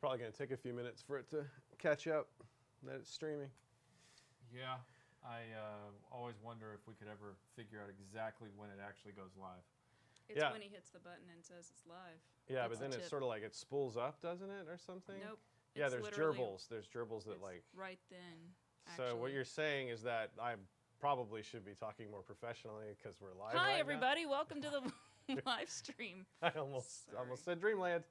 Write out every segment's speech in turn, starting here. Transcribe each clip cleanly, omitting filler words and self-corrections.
Probably going to take a few minutes for it to catch up that it's streaming. Yeah, I always wonder if we could ever figure out exactly when it actually goes live. It's when he hits the button and says it's live. Yeah, That's but then it's sort of like it spools up, doesn't it, or something? Nope. Yeah, there's gerbils. There's gerbils that like... right then, actually. So what you're saying is that I probably should be talking more professionally because we're live Hi, right everybody. Welcome to the live stream. now. I almost said Dreamland.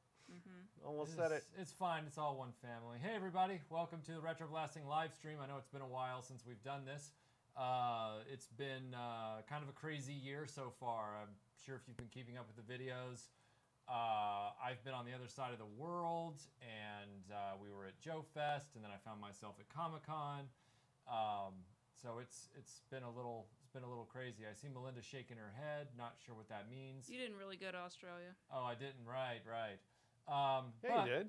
Almost said it. It's fine. It's all one family. Hey, everybody. Welcome to the RetroBlasting live stream. I know it's been a while since we've done this. It's been kind of a crazy year so far. I'm sure if you've been keeping up with the videos. I've been on the other side of the world, and we were at Joe Fest, and then I found myself at Comic-Con. So it's been a little crazy. I see Melinda shaking her head, not sure what that means. You didn't really go to Australia. Oh, I didn't. Right. Yeah, you did.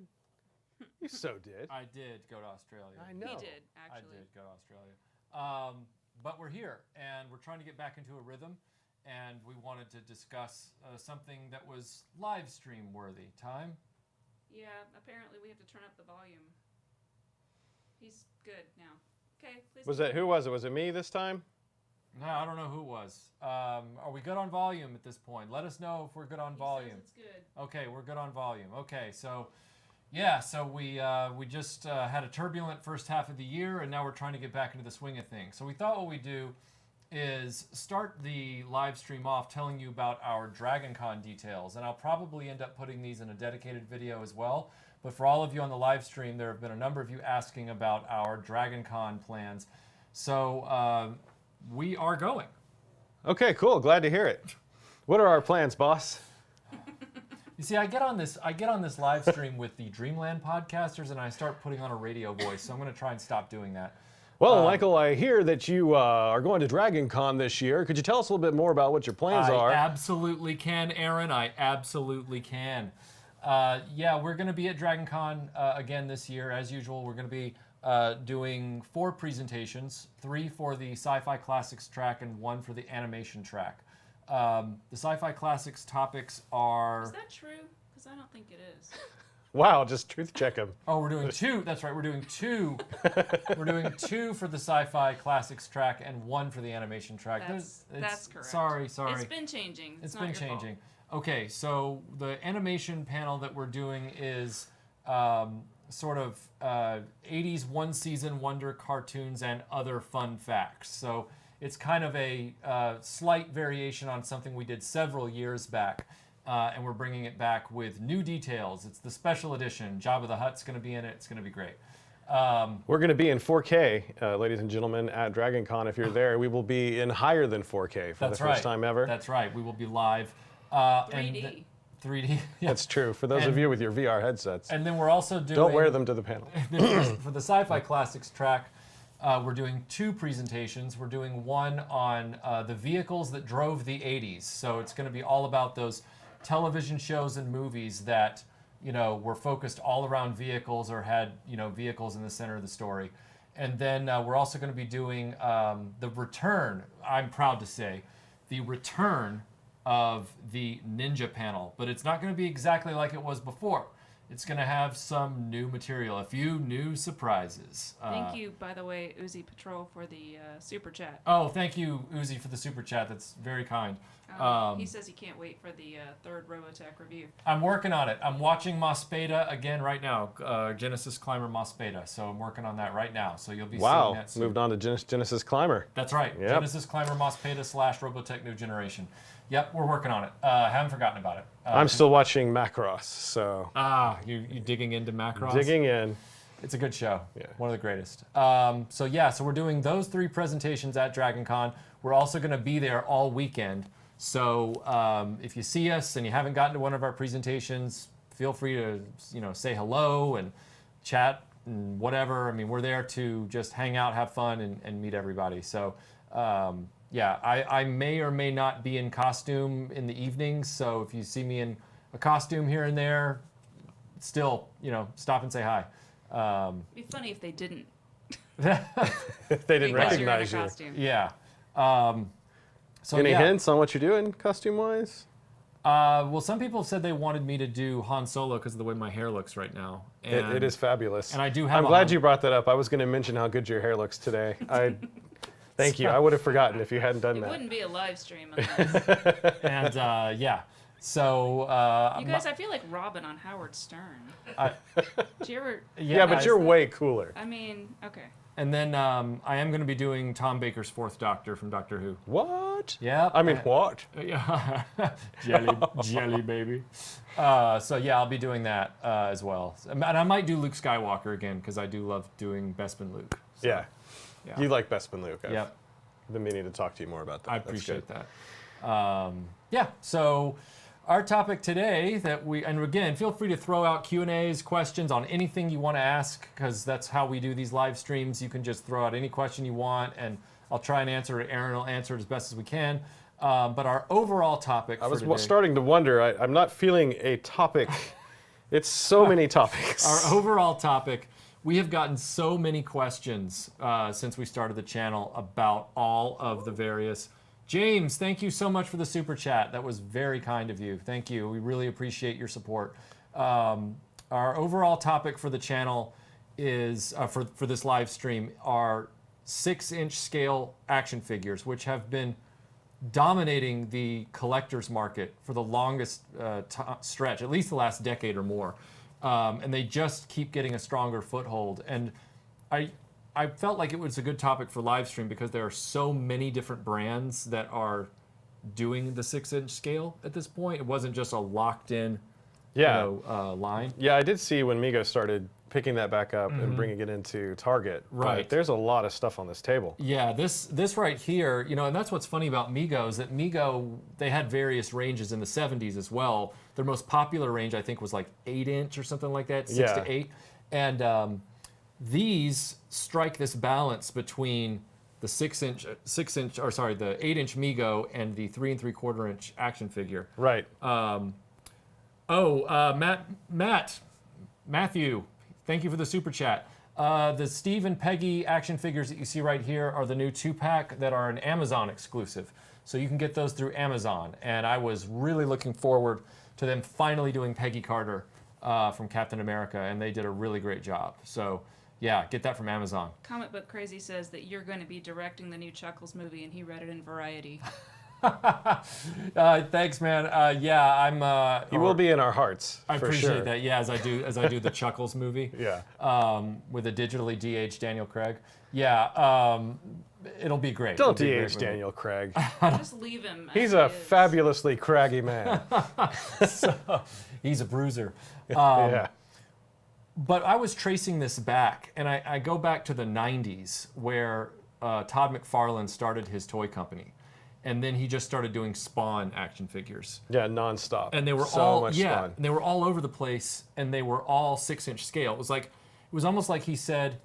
You so did. I did go to Australia. I know. He did, actually. I did go to Australia. But we're here, and we're trying to get back into a rhythm, and we wanted to discuss something that was live stream worthy. Time? Yeah, apparently we have to turn up the volume. He's good now. Okay, please. Who was it? Was it me this time? No, I don't know who it was. Are we good on volume at this point? Let us know if we're good on volume. He says it's good. Okay, we're good on volume. Okay, so yeah, so we just had a turbulent first half of the year, and now we're trying to get back into the swing of things. So we thought what we'd do is start the live stream off telling you about our Dragon Con details, and I'll probably end up putting these in a dedicated video as well. But for all of you on the live stream, there have been a number of you asking about our Dragon Con plans. So we are going. Okay, cool. Glad to hear it. What are our plans, boss? You see, I get on this live stream with the Dreamland podcasters, and I start putting on a radio voice. So I'm going to try and stop doing that. Well, Michael, I hear that you are going to Dragon Con this year. Could you tell us a little bit more about what your plans are? I absolutely can, Aaron. I absolutely can. Yeah, we're going to be at Dragon Con again this year. As usual, we're going to be doing 4 presentations, 3 for the Sci-Fi Classics track and 1 for the animation track. The Sci-Fi Classics topics are... Is that true? Because I don't think it is. Wow, just truth check them. Oh, we're doing 2. That's right, we're doing 2. We're doing 2 for the Sci-Fi Classics track and 1 for the animation track. That's correct. Sorry. It's been changing. It's been changing. Okay, so the animation panel that we're doing is sort of 80s one-season wonder cartoons and other fun facts. So it's kind of a slight variation on something we did several years back, and we're bringing it back with new details. It's the special edition. Jabba the Hutt's going to be in it. It's going to be great. We're going to be in 4K, ladies and gentlemen, at Dragon Con. If you're there, we will be in higher than 4K for the first time ever. That's right. We will be live. 3D. 3D. Yeah. That's true. For those of you with your VR headsets. And then we're also doing... Don't wear them to the panel. For the Sci-Fi Classics track, we're doing 2 presentations. We're doing one on the vehicles that drove the 80s. So it's going to be all about those television shows and movies that, were focused all around vehicles or had, vehicles in the center of the story. And then we're also going to be doing the return, I'm proud to say, the return of the Ninja panel, but it's not going to be exactly like it was before. It's going to have some new material, a few new surprises. Thank you, by the way, Uzi Patrol, for the super chat. Oh, thank you, Uzi, for the super chat. That's very kind. He says he can't wait for the 3rd Robotech review. I'm working on it. I'm watching Mospeda again right now, Genesis Climber Mospeda. So I'm working on that right now. So you'll be seeing that soon. Moved on to Genesis Climber. That's right. Yep. Genesis Climber Mospeda / Robotech New Generation. Yep, we're working on it. Haven't forgotten about it. I'm still watching Macross, so... you digging into Macross? Digging in. It's a good show. Yeah. One of the greatest. So we're doing those 3 presentations at Dragon Con. We're also going to be there all weekend. So if you see us and you haven't gotten to one of our presentations, feel free to say hello and chat and whatever. I mean, we're there to just hang out, have fun, and meet everybody. So yeah, I may or may not be in costume in the evenings. So if you see me in a costume here and there, still, stop and say hi. It'd be funny if they didn't. If they didn't recognize you. Costume. Yeah. So any hints on what you're doing costume-wise? Well, some people have said they wanted me to do Han Solo because of the way my hair looks right now. And, It is fabulous. And I do have I'm glad you brought that up. I was going to mention how good your hair looks today. Thank you. I would have forgotten if you hadn't done It that. wouldn't be a live stream unless. And yeah. So You guys, I feel like Robin on Howard Stern. Did you ever? Yeah, but you're way cooler. I mean, okay. And then I am going to be doing Tom Baker's Fourth Doctor from Doctor Who. What? Yeah. I mean, what? Yeah. jelly baby. So yeah, I'll be doing that as well. And I might do Luke Skywalker again because I do love doing Bespin Luke. So, Yeah. You like Bespin Luke. Yep. I've been meaning to talk to you more about that. I appreciate that. Yeah. So our topic today and again, feel free to throw out Q&As, questions on anything you want to ask, because that's how we do these live streams. You can just throw out any question you want, and I'll try and answer it. Aaron will answer it as best as we can. But our overall topic I was today, starting to wonder. I'm not feeling a topic. It's so many topics. Our overall topic, we have gotten so many questions since we started the channel about all of the various. James, thank you so much for the super chat. That was very kind of you. Thank you. We really appreciate your support. Our overall topic for the channel is, for this live stream, are 6-inch scale action figures, which have been dominating the collector's market for the longest stretch, at least the last decade or more. And they just keep getting a stronger foothold. And I felt like it was a good topic for live stream because there are so many different brands that are doing the 6-inch scale at this point. It wasn't just a locked in line. Yeah, I did see when Mego started picking that back up and bringing it into Target. Right. But there's a lot of stuff on this table. Yeah, this right here, and that's what's funny about Mego is that Mego, they had various ranges in the 70s as well. Their most popular range, I think, was like 8-inch or something like that, 6 to 8. And these strike this balance between the 6-inch, the 8-inch Mego and the 3 3/4-inch action figure. Right. Matthew, thank you for the super chat. The Steve and Peggy action figures that you see right here are the new 2-pack that are an Amazon exclusive. So you can get those through Amazon. And I was really looking forward to them finally doing Peggy Carter from Captain America, and they did a really great job. So yeah, get that from Amazon. Comic Book Crazy says that you're going to be directing the new Chuckles movie, and he read it in Variety. Thanks, man. Yeah, I'm. He will be in our hearts. I for appreciate sure. that. Yeah, as I do the Chuckles movie. Yeah. With a digitally de-aged Daniel Craig. Yeah. It'll be great. Don't It'll be a great de-age movie. Daniel Craig. Just leave him. as He's he a is. fabulously craggy man. He's a bruiser. Yeah. But I was tracing this back, and I go back to the 90s where Todd McFarlane started his toy company. And then he just started doing Spawn action figures. Yeah, nonstop. And they were so much fun. and they were all over the place, and they were all 6-inch scale. It was almost like he said,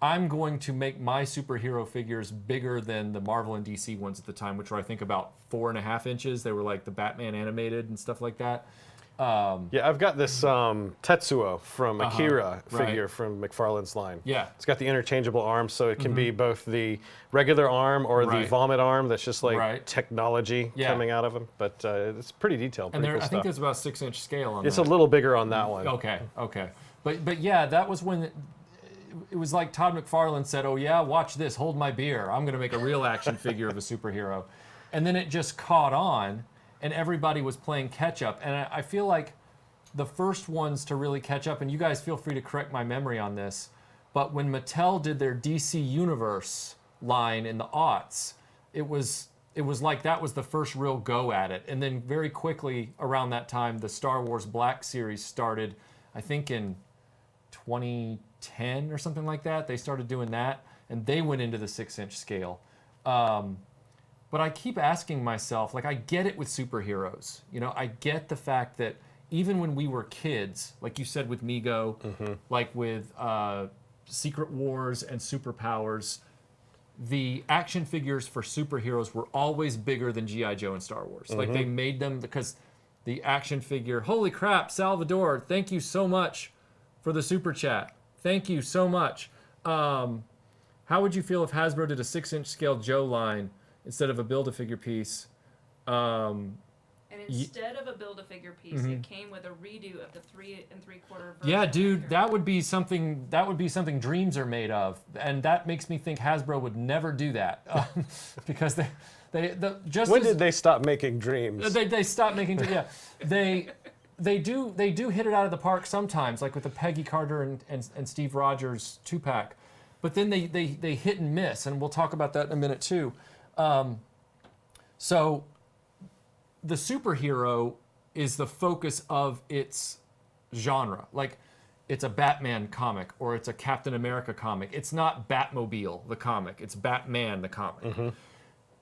I'm going to make my superhero figures bigger than the Marvel and DC ones at the time, which were I think about 4.5 inches. They were like the Batman animated and stuff like that. Yeah, I've got this Tetsuo from Akira figure from McFarlane's line. Yeah. It's got the interchangeable arms, so it can be both the regular arm or the vomit arm that's just like technology coming out of him. But it's pretty detailed, pretty cool I think stuff. there's about 6-inch scale on It's that. a little bigger on that one. Okay. But yeah, that was when it was like Todd McFarlane said, oh yeah, watch this, hold my beer. I'm going to make a real action figure of a superhero. And then it just caught on, and everybody was playing catch up. And I feel like the first ones to really catch up, and you guys feel free to correct my memory on this, but when Mattel did their DC Universe line in the aughts, it was like that was the first real go at it. And then very quickly around that time, the Star Wars Black series started, I think in 2010 or something like that. They started doing that, and they went into the 6-inch scale. But I keep asking myself, like, I get it with superheroes. I get the fact that even when we were kids, like you said with Mego, like with Secret Wars and Superpowers, the action figures for superheroes were always bigger than G.I. Joe and Star Wars. Like, they made them because the action figure, holy crap, Salvador, thank you so much for the super chat. Thank you so much. How would you feel if Hasbro did a 6-inch scale Joe line instead of a Build-A-Figure piece? And instead of a Build-A-Figure piece, it came with a redo of the 3 3/4 version. Yeah, dude, here. that would be something. That would be something dreams are made of, and that makes me think Hasbro would never do that because just When as, did they stop making dreams? They stopped making. Yeah, they do hit it out of the park sometimes, like with the Peggy Carter and Steve Rogers 2-pack, but then they hit and miss, and we'll talk about that in a minute too. So the superhero is the focus of its genre. Like, it's a Batman comic or it's a Captain America comic. It's not Batmobile, the comic. It's Batman, the comic.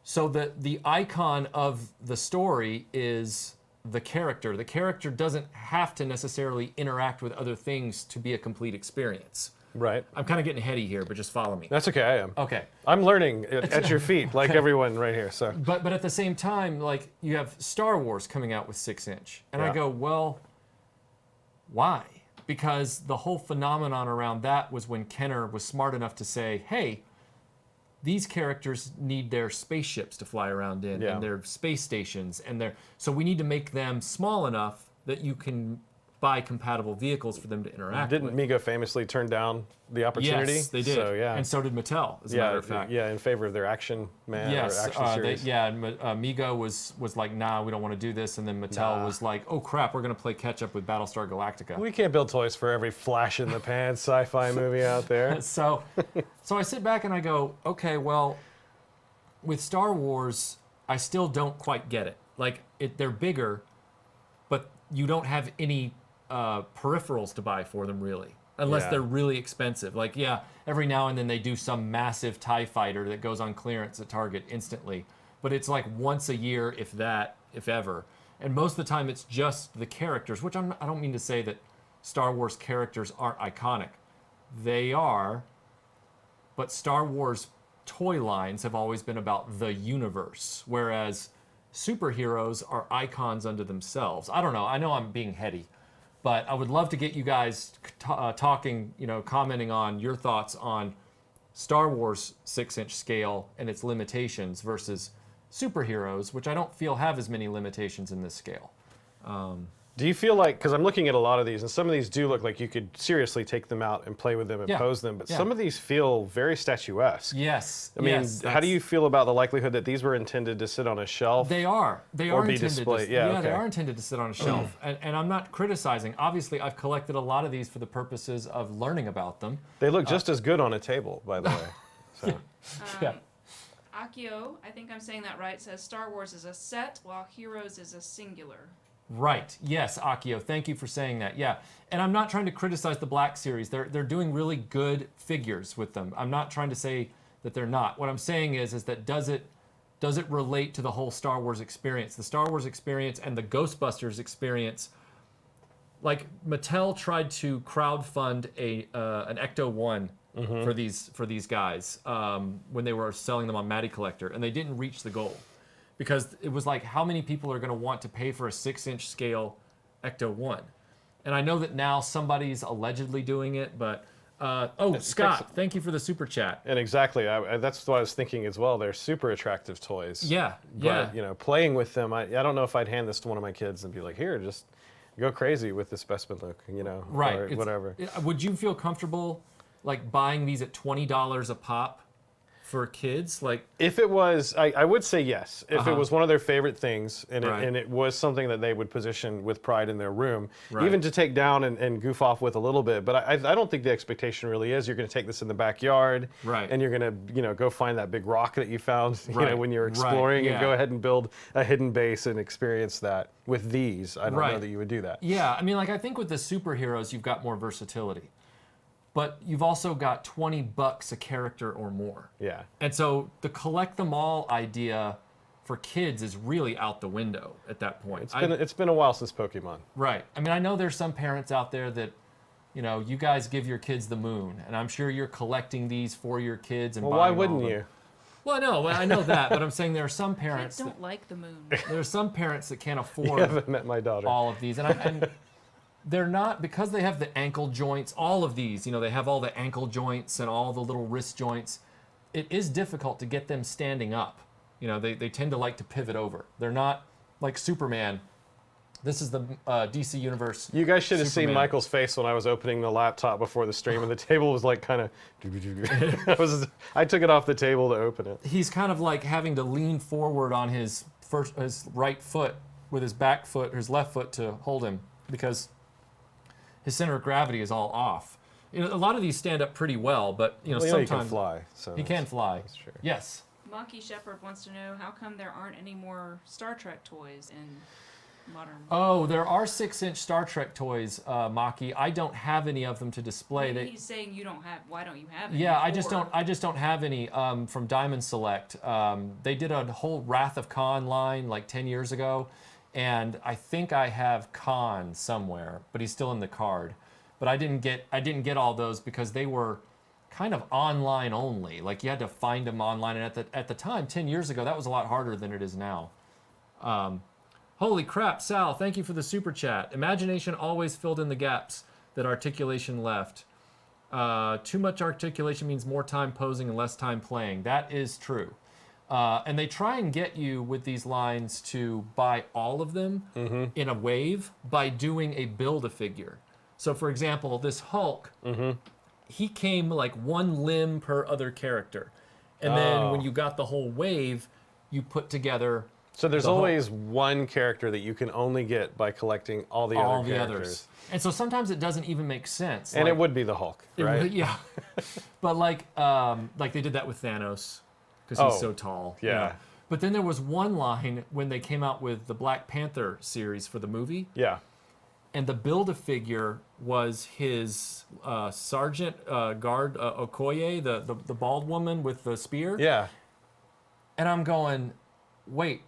So the icon of the story is the character. The character doesn't have to necessarily interact with other things to be a complete experience. Right. I'm kind of getting heady here, but just follow me. That's okay, I am. Okay. I'm learning at your feet, like everyone right here. So. But at the same time, like, you have Star Wars coming out with 6-inch. And I go, well, why? Because the whole phenomenon around that was when Kenner was smart enough to say, hey, these characters need their spaceships to fly around in and their space stations. So we need to make them small enough that you can buy compatible vehicles for them to interact with. Didn't Mego famously turn down the opportunity? Yes, they did. So, yeah. And so did Mattel, as a matter of fact. Yeah, in favor of their Action Man Yes, or Action series. Mego was like, nah, we don't want to do this, and then Mattel was like, oh crap, we're gonna play catch up with Battlestar Galactica. We can't build toys for every flash in the pan sci-fi movie out there. So I sit back and I go, okay, well, with Star Wars, I still don't quite get it. Like, they're bigger, but you don't have any peripherals to buy for them, really. Unless they're really expensive. Like, yeah, every now and then they do some massive TIE fighter that goes on clearance at Target instantly. But it's like once a year, if that, if ever. And most of the time it's just the characters, which I don't mean to say that Star Wars characters aren't iconic. They are, but Star Wars toy lines have always been about the universe, whereas superheroes are icons unto themselves. I don't know. I know I'm being heady. But I would love to get you guys talking, commenting on your thoughts on Star Wars 6-inch scale and its limitations versus superheroes, which I don't feel have as many limitations in this scale. Do you feel like, because I'm looking at a lot of these, and some of these do look like you could seriously take them out and play with them and pose them, but some of these feel very statuesque. Yes. I mean, how do you feel about the likelihood that these were intended to sit on a shelf? They are. They or are be intended displayed? to, Yeah, they are intended to sit on a shelf. And I'm not criticizing. Obviously, I've collected a lot of these for the purposes of learning about them. They look just as good on a table, by the way. So. Akio, I think I'm saying that right, says Star Wars is a set while Heroes is a singular. Right. Yes, Akio. Thank you for saying that. Yeah. And I'm not trying to criticize the Black Series. They're doing really good figures with them. I'm not trying to say that they're not. What I'm saying is that does it relate to the whole Star Wars experience? The Star Wars experience and the Ghostbusters experience. Like, Mattel tried to crowdfund an Ecto-1 for these guys when they were selling them on Matty Collector, and they didn't reach the goal. Because it was like, how many people are going to want to pay for a 6-inch scale Ecto-1? And I know that now somebody's allegedly doing it, but... Scott, thank you for the super chat. And exactly, that's what I was thinking as well. They're super attractive toys. Yeah, but, playing with them, I don't know if I'd hand this to one of my kids and be like, here, just go crazy with this specimen look, right. or whatever. Would you feel comfortable, like, buying these at $20 a pop? For kids, like, if it was, I would say yes. If it was one of their favorite things, and it was something that they would position with pride in their room, even to take down and goof off with a little bit. But I don't think the expectation really is you're going to take this in the backyard, and you're going to go find that big rock that you found, when you're exploring, and go ahead and build a hidden base and experience that with these. I don't know that you would do that. Yeah, I mean, like, I think with the superheroes, you've got more versatility. But you've also got $20 a character or more. Yeah. And so the collect them all idea for kids is really out the window at that point. It's been a while since Pokemon. Right. I mean, I know there's some parents out there that, you guys give your kids the moon, and I'm sure you're collecting these for your kids and buying why wouldn't you? Well, I know that, but I'm saying there are some parents Kids don't like the moon. There are some parents that can't afford You haven't met my daughter. all of these, and they're not, because they have the ankle joints, all of these, they have all the ankle joints and all the little wrist joints. It is difficult to get them standing up. They tend to like to pivot over. They're not like Superman This is the DC Universe. You guys should have seen Superman. Michael's face when I was opening the laptop before the stream, and the table was like kind of. I took it off the table to open it. He's kind of like having to lean forward on his right foot with his back foot, or his left foot to hold him because his center of gravity is all off. You know, a lot of these stand up pretty well, but you know, Well, sometimes he can fly. So he can fly. That's true. Yes. Monkey Shepherd wants to know how come there aren't any more Star Trek toys in modern. Oh, there are 6-inch Star Trek toys, Maki. I don't have any of them to display. Maybe he's saying you don't have. Why don't you have any? Yeah, I just Or- don't have any from Diamond Select. They did a whole Wrath of Khan line like 10 years ago, and I think I have Khan somewhere, but he's still in the card. But I didn't get all those because they were kind of online only. Like you had to find them online, and at the time, 10 years ago, that was a lot harder than it is now. Holy crap, Sal! Thank you for the super chat. Imagination always filled in the gaps that articulation left. Too much articulation means more time posing and less time playing. That is true. And they try and get you with these lines to buy all of them in a wave by doing a Build-A-Figure. So for example, this Hulk, he came like one limb per other character. And then when you got the whole wave, you put together... So there's the Hulk. always one character that you can only get by collecting all the all other the characters. others. And so sometimes it doesn't even make sense. And like, it would be the Hulk, right? Yeah. But like they did that with Thanos because he's Oh, so tall. yeah. You know. But then there was one line when they came out with the Black Panther series for the movie, Yeah. and the Build-A-Figure was his Sergeant Guard Okoye, the bald woman with the spear. Yeah. And I'm going, wait,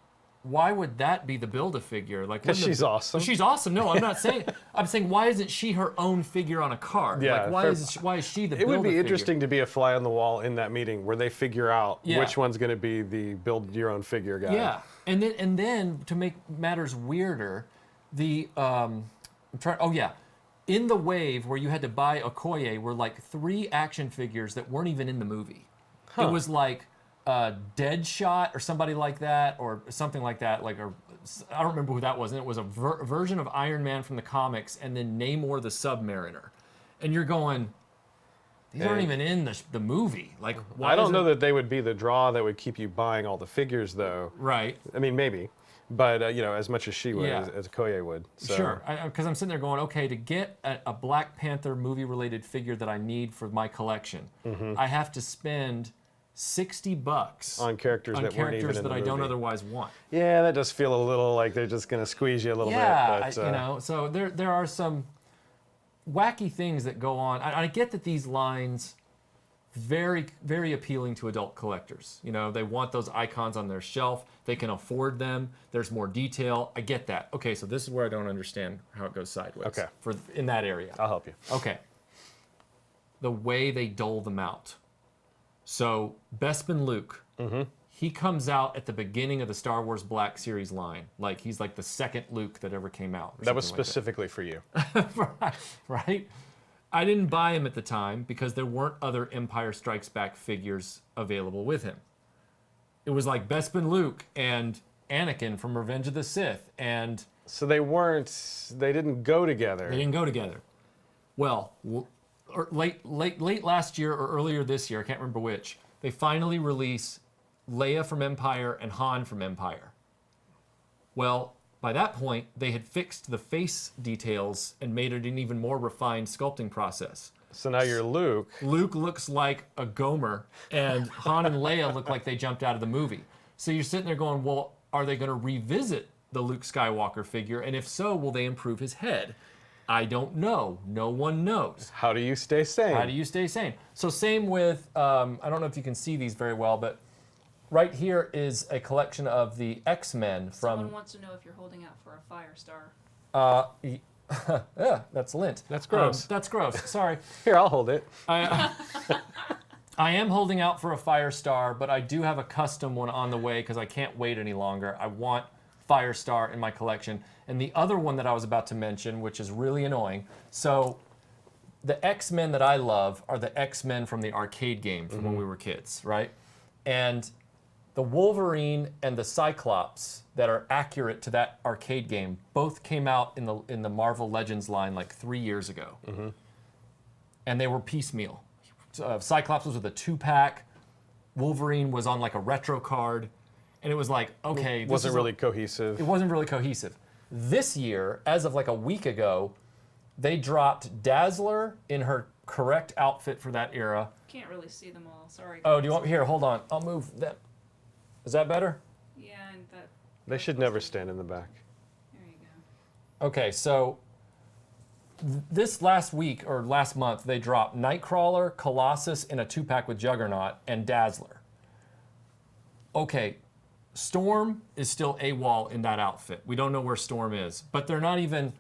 why would that be the Build-A-Figure? Like, Because wouldn't she's awesome. She's awesome. No, I'm not saying. I'm saying, why isn't she her own figure on a card? Yeah, Like, why fair- is she the? It would be Build-A-Figure? interesting to be a fly on the wall in that meeting where they figure out Yeah. which one's going to be the build your own figure guy. Yeah, and then to make matters weirder, the in the wave where you had to buy Okoye were like 3 action figures that weren't even in the movie. It was like Deadshot or somebody like that, or something like that. I don't remember who that was. And it was a version of Iron Man from the comics, and then Namor the Submariner. And you're going, these aren't even in the movie. Like, why I don't is know it- that they would be the draw that would keep you buying all the figures, though. Right. I mean, maybe. But, as much as she would, Yeah. as Koye would. So. Sure, because I'm sitting there going, okay, to get a Black Panther movie-related figure that I need for my collection, I have to spend $60 On characters that weren't even in that the I don't movie. otherwise want. Yeah, that does feel a little like they're just going to squeeze you a little Yeah, bit. But, so there are some wacky things that go on. I get that these lines very, very appealing to adult collectors. You know, they want those icons on their shelf. They can afford them. There's more detail. I get that. Okay, so this is where I don't understand how it goes sideways. Okay. In that area. I'll help you. Okay. The way they dole them out. So Bespin Luke, he comes out at the beginning of the Star Wars Black Series line. Like he's like the second Luke that ever came out. or That was something like specifically for you. right? I didn't buy him at the time because there weren't other Empire Strikes Back figures available with him. It was like Bespin Luke and Anakin from Revenge of the Sith, and So they didn't go together. they didn't go together. Well, or late last year or earlier this year, I can't remember which, they finally release Leia from Empire and Han from Empire. Well, by that point, they had fixed the face details and made it an even more refined sculpting process. So now you're Luke. Luke looks like a Gomer, and Han and Leia look like they jumped out of the movie. So you're sitting there going, well, are they going to revisit the Luke Skywalker figure? And if so, will they improve his head? I don't know. No one knows. How do you stay sane? How do you stay sane? So same with, I don't know if you can see these very well, but right here is a collection of the X-Men Someone from... wants to know if you're holding out for a Firestar. Yeah, that's lint. That's gross. That's gross. Sorry. Here, I'll hold it. I am holding out for a Firestar, but I do have a custom one on the way because I can't wait any longer. I want Firestar in my collection. And the other one that I was about to mention, which is really annoying. So the X-Men that I love are the X-Men from the arcade game from when we were kids, right? And the Wolverine and the Cyclops that are accurate to that arcade game both came out in the Marvel Legends line like 3 years ago. And they were piecemeal. Cyclops was with a 2-pack. Wolverine was on like a retro card. And it was like, okay. It wasn't really cohesive. It wasn't really cohesive. This year, as of like a week ago, they dropped Dazzler in her correct outfit for that era. Can't really see them all. Sorry. Oh, do you want, here, hold on. I'll move that. Is that better? Yeah, and that. They should never stand in the back. There you go. Okay, so this last week or last month, they dropped Nightcrawler, Colossus in a 2-pack with Juggernaut, and Dazzler. Okay, Storm is still AWOL in that outfit. We don't know where Storm is, but they're not even.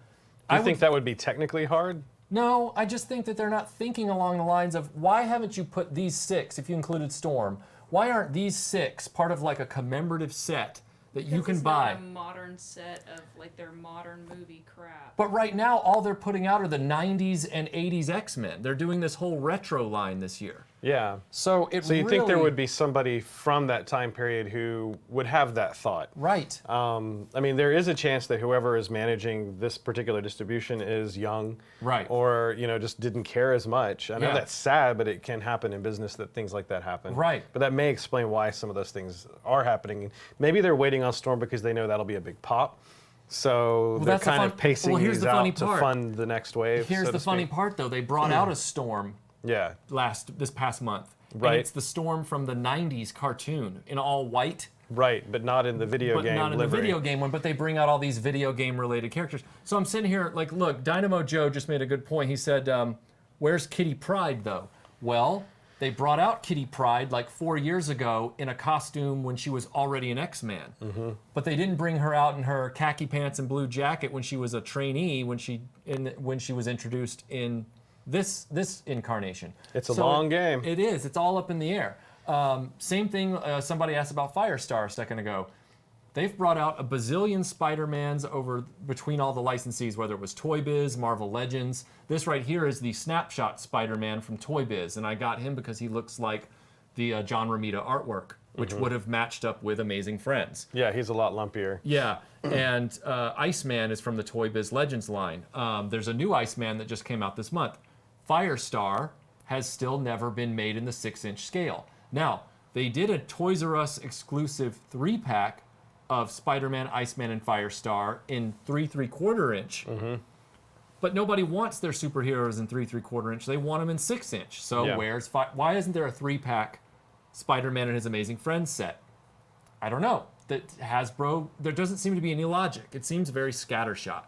Do you think that would be technically hard? No, I just think that they're not thinking along the lines of why haven't you put these 6, if you included Storm, why aren't these 6 part of like a commemorative set that you can buy? It's not a modern set of like their modern movie crap. But right now, all they're putting out are the 90s and 80s X-Men. They're doing this whole retro line this year. Yeah. So you think there would be somebody from that time period who would have that thought? Right. I mean, there is a chance that whoever is managing this particular distribution is young, Right. Or just didn't care as much. I know Yeah. that's sad, but it can happen in business that things like that happen. Right. But that may explain why some of those things are happening. Maybe they're waiting on Storm because they know that'll be a big pop. So they're that's the kind fun- of pacing well, here's these the funny out to part. fund the next wave. Here's so the to funny speak. part, though. They brought out a Storm Yeah. this past month. Right. And it's the Storm from the 90s cartoon in all white. Right, but not in the video But game not in livery. the video game one, but they bring out all these video game related characters. So I'm sitting here like, look, Dynamo Joe just made a good point. He said, where's Kitty Pryde though? Well, they brought out Kitty Pryde like 4 years ago in a costume when she was already an X-Man. But they didn't bring her out in her khaki pants and blue jacket when she was a trainee when she was introduced in this incarnation. It's a So long game. It is. It's all up in the air. Same thing, somebody asked about Firestar a second ago. They've brought out a bazillion Spider-Mans over between all the licensees, whether it was Toy Biz, Marvel Legends. This right here is the Snapshot Spider-Man from Toy Biz, and I got him because he looks like the John Romita artwork, which would have matched up with Amazing Friends. Yeah, he's a lot lumpier. Yeah, and Iceman is from the Toy Biz Legends line. There's a new Iceman that just came out this month. Firestar has still never been made in the 6-inch scale. Now, they did a Toys R Us exclusive 3-pack of Spider-Man, Iceman, and Firestar in 3 3/4 inch. But nobody wants their superheroes in 3 3/4 inch. They want them in 6-inch. So Yeah. why isn't there a 3-pack Spider-Man and his Amazing Friends set? I don't know. That Hasbro, there doesn't seem to be any logic. It seems very scattershot.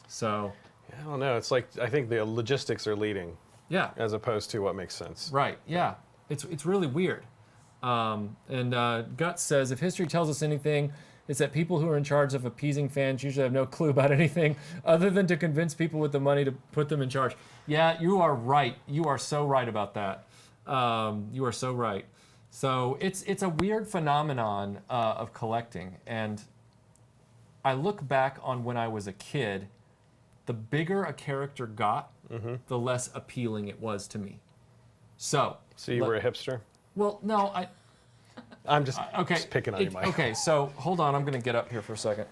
So, I don't know. It's like I think the logistics are leading yeah. as opposed to what makes sense. Right, yeah. It's really weird. Guts says, if history tells us anything, it's that people who are in charge of appeasing fans usually have no clue about anything other than to convince people with the money to put them in charge. Yeah, you are right. You are so right about that. You are so right. So it's a weird phenomenon of collecting. And I look back on when I was a kid, the bigger a character got, the less appealing it was to me. So you were a hipster? Well, no, I'm just, okay. just picking on you, Mike. Okay, so hold on. I'm going to get up here for a second.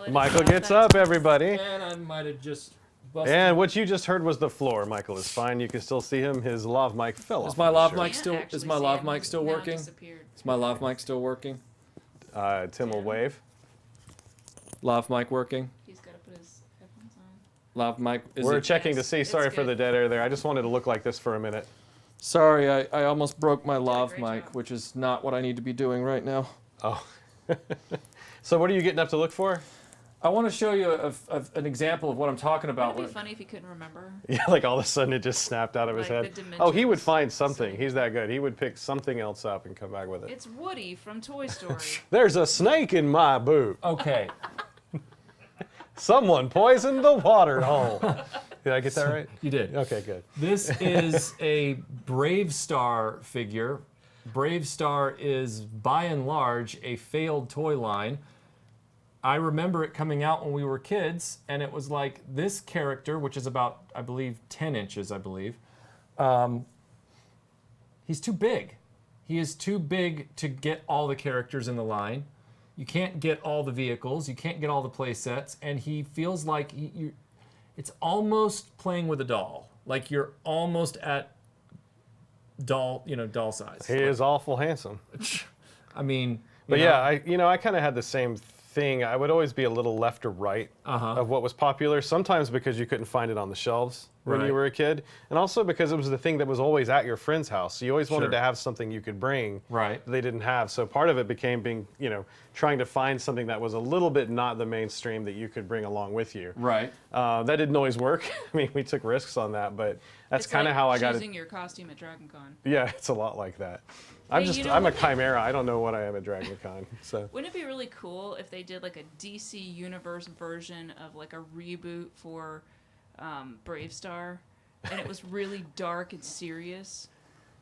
Well, Michael gets up, everybody. And I might have just busted. And what you just heard was the floor. Michael is fine. You can still see him. His lav mic fell off. Is my his lav shirt. mic still? Can't Is my actually lav see mic him. still Now it working? disappeared. Is my lav mic still working? Tim will wave. Lav mic working? He's got to put his headphones on. Lav mic. We're checking to Yes, see. it's Sorry for good. the dead air there. I just wanted to look like this for a minute. Sorry, I almost broke my lav great mic, job. which is not what I need to be doing right now. Oh. So what are you getting up to look for? I want to show you an example of what I'm talking about. It'd be funny if he couldn't remember. Yeah, like all of a sudden it just snapped out of his Like head. the Oh, he would dimensions. find something. He's that good. He would pick something else up and come back with it. It's Woody from Toy Story. There's a snake in my boot. Okay. Someone poisoned the water hole. Did I get that right? You did. Okay, good. This is a Brave Star figure. Brave Star is, by and large, a failed toy line. I remember it coming out when we were kids, and it was like this character, which is about, I believe, 10 inches, I believe. He's too big. He is too big to get all the characters in the line. You can't get all the vehicles. You can't get all the play sets. And he feels like it's almost playing with a doll. Like you're almost at doll size. He is awful handsome. I mean, but yeah, I kind of had the same thing. I would always be a little left or right of what was popular. Sometimes because you couldn't find it on the shelves when you were a kid, and also because it was the thing that was always at your friend's house. So you always wanted to have something you could bring that they didn't have. So part of it became trying to find something that was a little bit not the mainstream that you could bring along with you. Right. That didn't always work. I mean, we took risks on that, but that's kind of how I got it. Choosing your costume at Dragon Con. Yeah, it's a lot like that. I'm a chimera. I don't know what I am at Dragon Con. So wouldn't it be really cool if they did like a DC Universe version of like a reboot for Brave Star, and it was really dark and serious?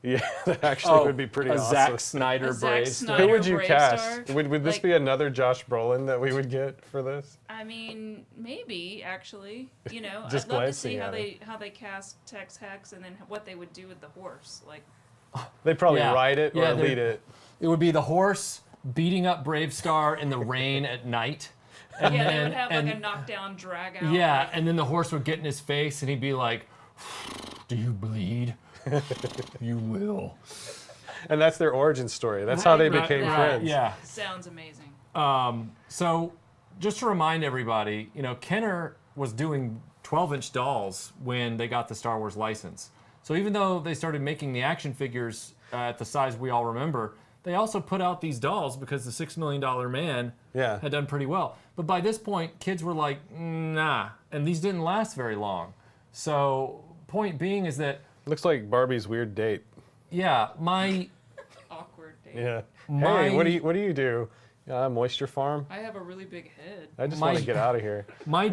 Yeah, that actually would be pretty awesome. Zack Snyder Brave Star. Who would you Brave cast? Star? Would this be another Josh Brolin that we would get for this? I mean, maybe actually. Just I'd love to see glancing how they cast Tex Hex, and then what they would do with the horse. Like, they'd probably ride it or lead it. It would be the horse beating up Brave Star in the rain at night. And they would have like a knockdown drag out. Yeah, and then the horse would get in his face and he'd be like, "Do you bleed? You will." And that's their origin story. That's how they became friends. Yeah. Sounds amazing. So just to remind everybody, Kenner was doing 12-inch dolls when they got the Star Wars license. So even though they started making the action figures at the size we all remember, they also put out these dolls because the $6 Million Man had done pretty well. But by this point, kids were like, nah. And these didn't last very long. So point being is that... Looks like Barbie's weird date. Yeah, Awkward date. Yeah. Hey, what do you do? Moisture farm? I have a really big head. I just want to get out of here. My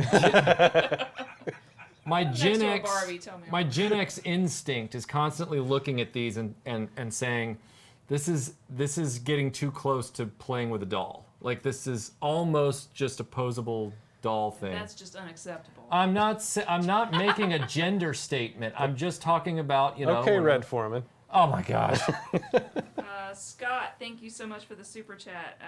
Gen X, Barbie, tell me my Gen X instinct is constantly looking at these and saying, this is getting too close to playing with a doll. Like this is almost just a posable doll thing. That's just unacceptable. I'm not making a gender statement. I'm just talking about Okay, Red Foreman. Oh my gosh. Scott, thank you so much for the super chat.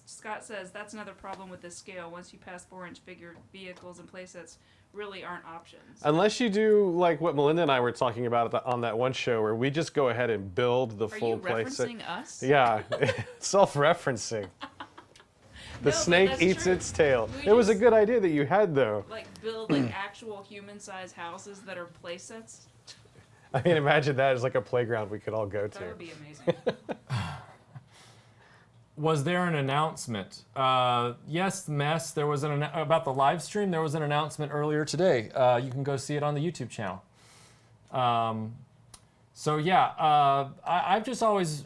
Scott says that's another problem with this scale. Once you pass 4-inch figure vehicles and playsets really aren't options. Unless you do like what Melinda and I were talking about on that one show where we just go ahead and build the full playset. Are you referencing us? Yeah, self-referencing. The snake eats its tail. It was a good idea that you had though. Like build like actual human-sized houses that are playsets. I mean, imagine that as like a playground we could all go to. That would be amazing. Was there an announcement? Yes, Mess. There was about the live stream. There was an announcement earlier today. You can go see it on the YouTube channel. So yeah, I've just always,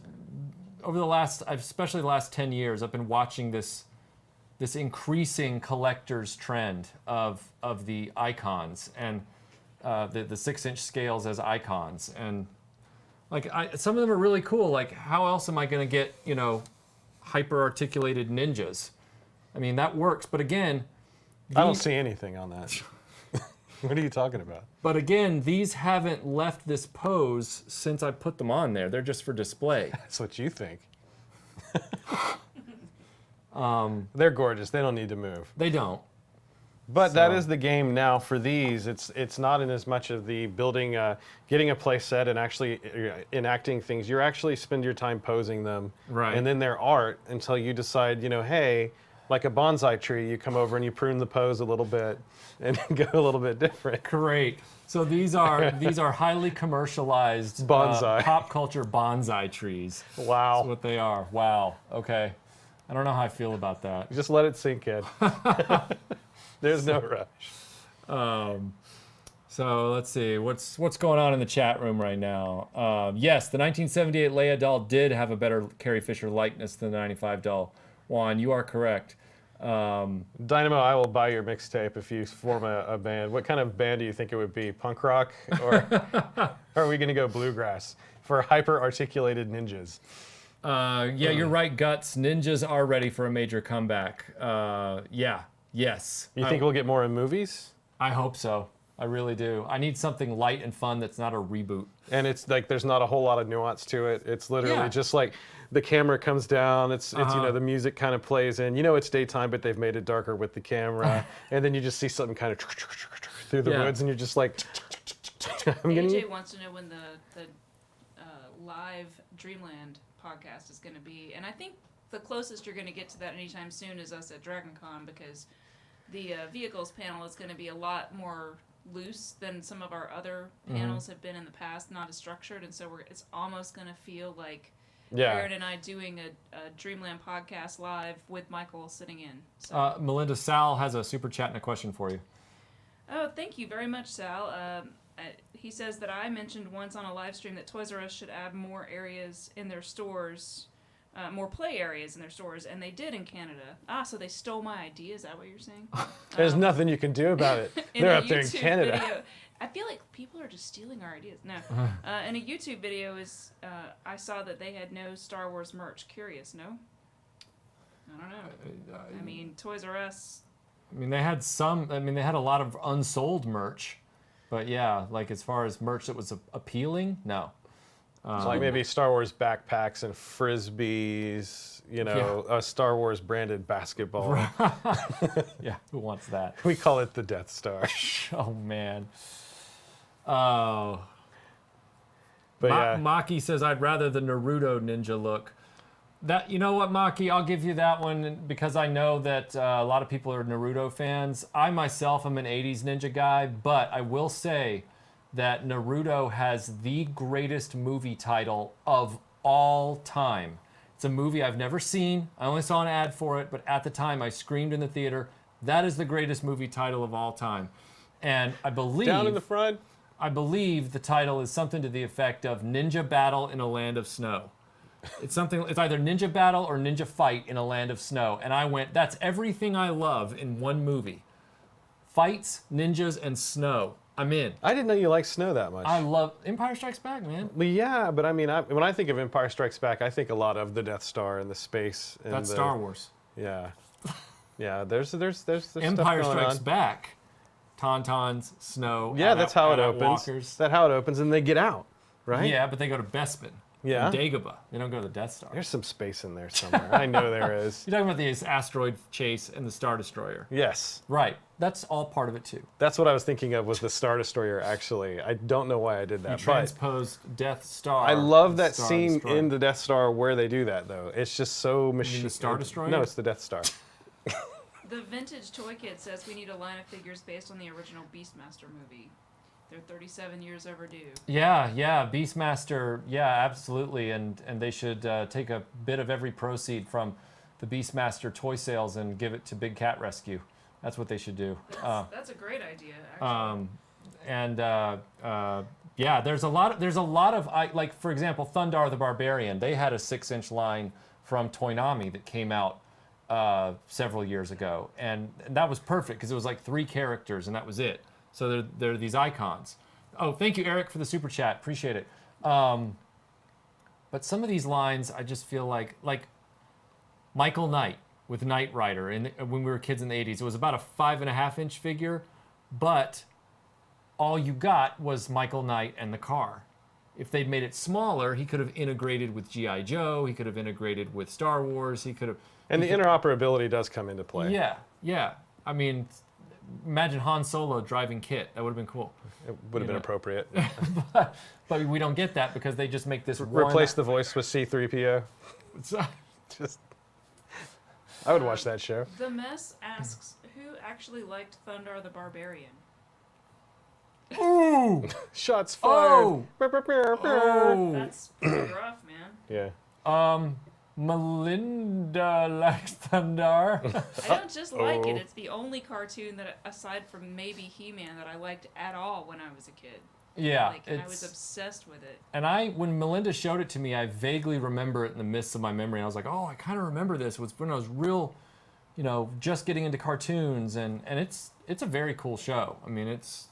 especially the last 10 years, I've been watching this increasing collector's trend of the icons and the 6-inch scales as icons, and like some of them are really cool. Like, how else am I going to get hyper-articulated ninjas? I mean, that works, but again, I don't see anything on that. What are you talking about? But again, these haven't left this pose since I put them on there. They're just for display. That's what you think. They're gorgeous. They don't need to move. They don't. But that is the game now for these. It's not in as much of the building, getting a play set and actually enacting things. You actually spend your time posing them. Right. And then they're art until you decide, hey, like a bonsai tree, you come over and you prune the pose a little bit and go a little bit different. Great. So these are highly commercialized bonsai, pop culture bonsai trees. Wow. That's what they are. Wow. Okay. I don't know how I feel about that. Just let it sink in. There's no rush. So let's see, what's going on in the chat room right now? Yes, the 1978 Leia doll did have a better Carrie Fisher likeness than the 95 doll. Juan, you are correct. Dynamo, I will buy your mixtape if you form a band. What kind of band do you think it would be? Punk rock? Or are we going to go bluegrass for hyper-articulated ninjas? Yeah, you're right, Guts. Ninjas are ready for a major comeback. Yeah. Yes. You think we'll get more in movies? I hope so. I really do. I need something light and fun that's not a reboot. And it's like there's not a whole lot of nuance to it. It's literally just like the camera comes down. It's you know, the music kind of plays in. You know, it's daytime, but they've made it darker with the camera. And then you just see something kind of through the woods, and you're just like. AJ wants to know when the live Dreamland podcast is going to be, and I think the closest you're going to get to that anytime soon is us at DragonCon, because the vehicles panel is going to be a lot more loose than some of our other panels have been in the past, not as structured, and so it's almost going to feel like Aaron and I doing a Dreamland podcast live with Michael sitting in. So. Melinda, Sal has a super chat and a question for you. Oh, thank you very much, Sal. He says that I mentioned once on a live stream that Toys R Us should add more areas in their stores, more play areas in their stores, and they did in Canada. So they stole my idea. Is that what you're saying? There's nothing you can do about it. They're up there in Canada. Video, I feel like people are just stealing our ideas. No. In a YouTube video, I saw that they had no Star Wars merch. Curious, no? I don't know. I mean, Toys R Us... I mean, they had they had a lot of unsold merch. But yeah, like as far as merch that was appealing, no. So like maybe Star Wars backpacks and frisbees, you know, a Star Wars branded basketball. Yeah, who wants that? We call it the Death Star. Oh, man. Oh. But yeah. Maki says, I'd rather the Naruto ninja look. That, you know what, Maki, I'll give you that one because I know that a lot of people are Naruto fans. I myself am an 80s ninja guy, but I will say that Naruto has the greatest movie title of all time. It's a movie I've never seen. I only saw an ad for it, but at the time I screamed in the theater, that is the greatest movie title of all time. And I believe... Down in the front? I believe the title is something to the effect of Ninja Battle in a Land of Snow. It's either Ninja Battle or Ninja Fight in a Land of Snow. And I went, that's everything I love in one movie. Fights, ninjas, and snow. I'm in. I didn't know you liked snow that much. I love Empire Strikes Back, man. Well, yeah, but I mean, when I think of Empire Strikes Back, I think a lot of the Death Star and the space. And That's Star Wars. Yeah. Yeah, there's Empire stuff going Strikes on. Back. Tauntauns, snow. Yeah, that's how it opens. Walkers. That's how it opens, and they get out, right? Yeah, but they go to Bespin. Yeah. And Dagobah. They don't go to the Death Star. There's some space in there somewhere. I know there is. You're talking about the asteroid chase and the Star Destroyer. Yes. Right. That's all part of it, too. That's what I was thinking of, was the Star Destroyer, actually. I don't know why I did that. You transposed Death Star. I love that Star scene Destroyer. in the Death Star where they do that, though. It's just so machine. You mean the Star Destroyer? No, it's the Death Star. The Vintage Toy Kid says we need a line of figures based on the original Beastmaster movie. They're 37 years overdue. Yeah, Beastmaster, yeah, absolutely, and they should take a bit of every proceed from the Beastmaster toy sales and give it to Big Cat Rescue. That's what they should do. That's a great idea, actually. Yeah, there's a lot of like, for example, Thundar the Barbarian. They had a 6-inch line from Toynami that came out several years ago, and that was perfect because it was like 3 characters and that was it. So they're these icons. Oh, thank you, Eric, for the super chat. Appreciate it. But some of these lines, I just feel like Michael Knight with Knight Rider. When we were kids in the 80s, it was about a 5.5-inch figure, but all you got was Michael Knight and the car. If they'd made it smaller, he could have integrated with G.I. Joe. He could have integrated with Star Wars. He could have... And the interoperability does come into play. Yeah. I mean... Imagine Han Solo driving Kit. That would have been cool. It would have been appropriate. but we don't get that because they just make this Replace the voice with C-3PO. I would watch that show. The Mess asks, who actually liked Thundar the Barbarian? Ooh! Shots fired. Oh! That's pretty rough, man. Yeah. Melinda likes Thundar. I don't just like it. It's the only cartoon that, aside from maybe He-Man, that I liked at all when I was a kid. Yeah, I was obsessed with it. And when Melinda showed it to me, I vaguely remember it in the mists of my memory. And I was like, oh, I kind of remember this. It was when I was real, just getting into cartoons. And it's a very cool show. I mean, it's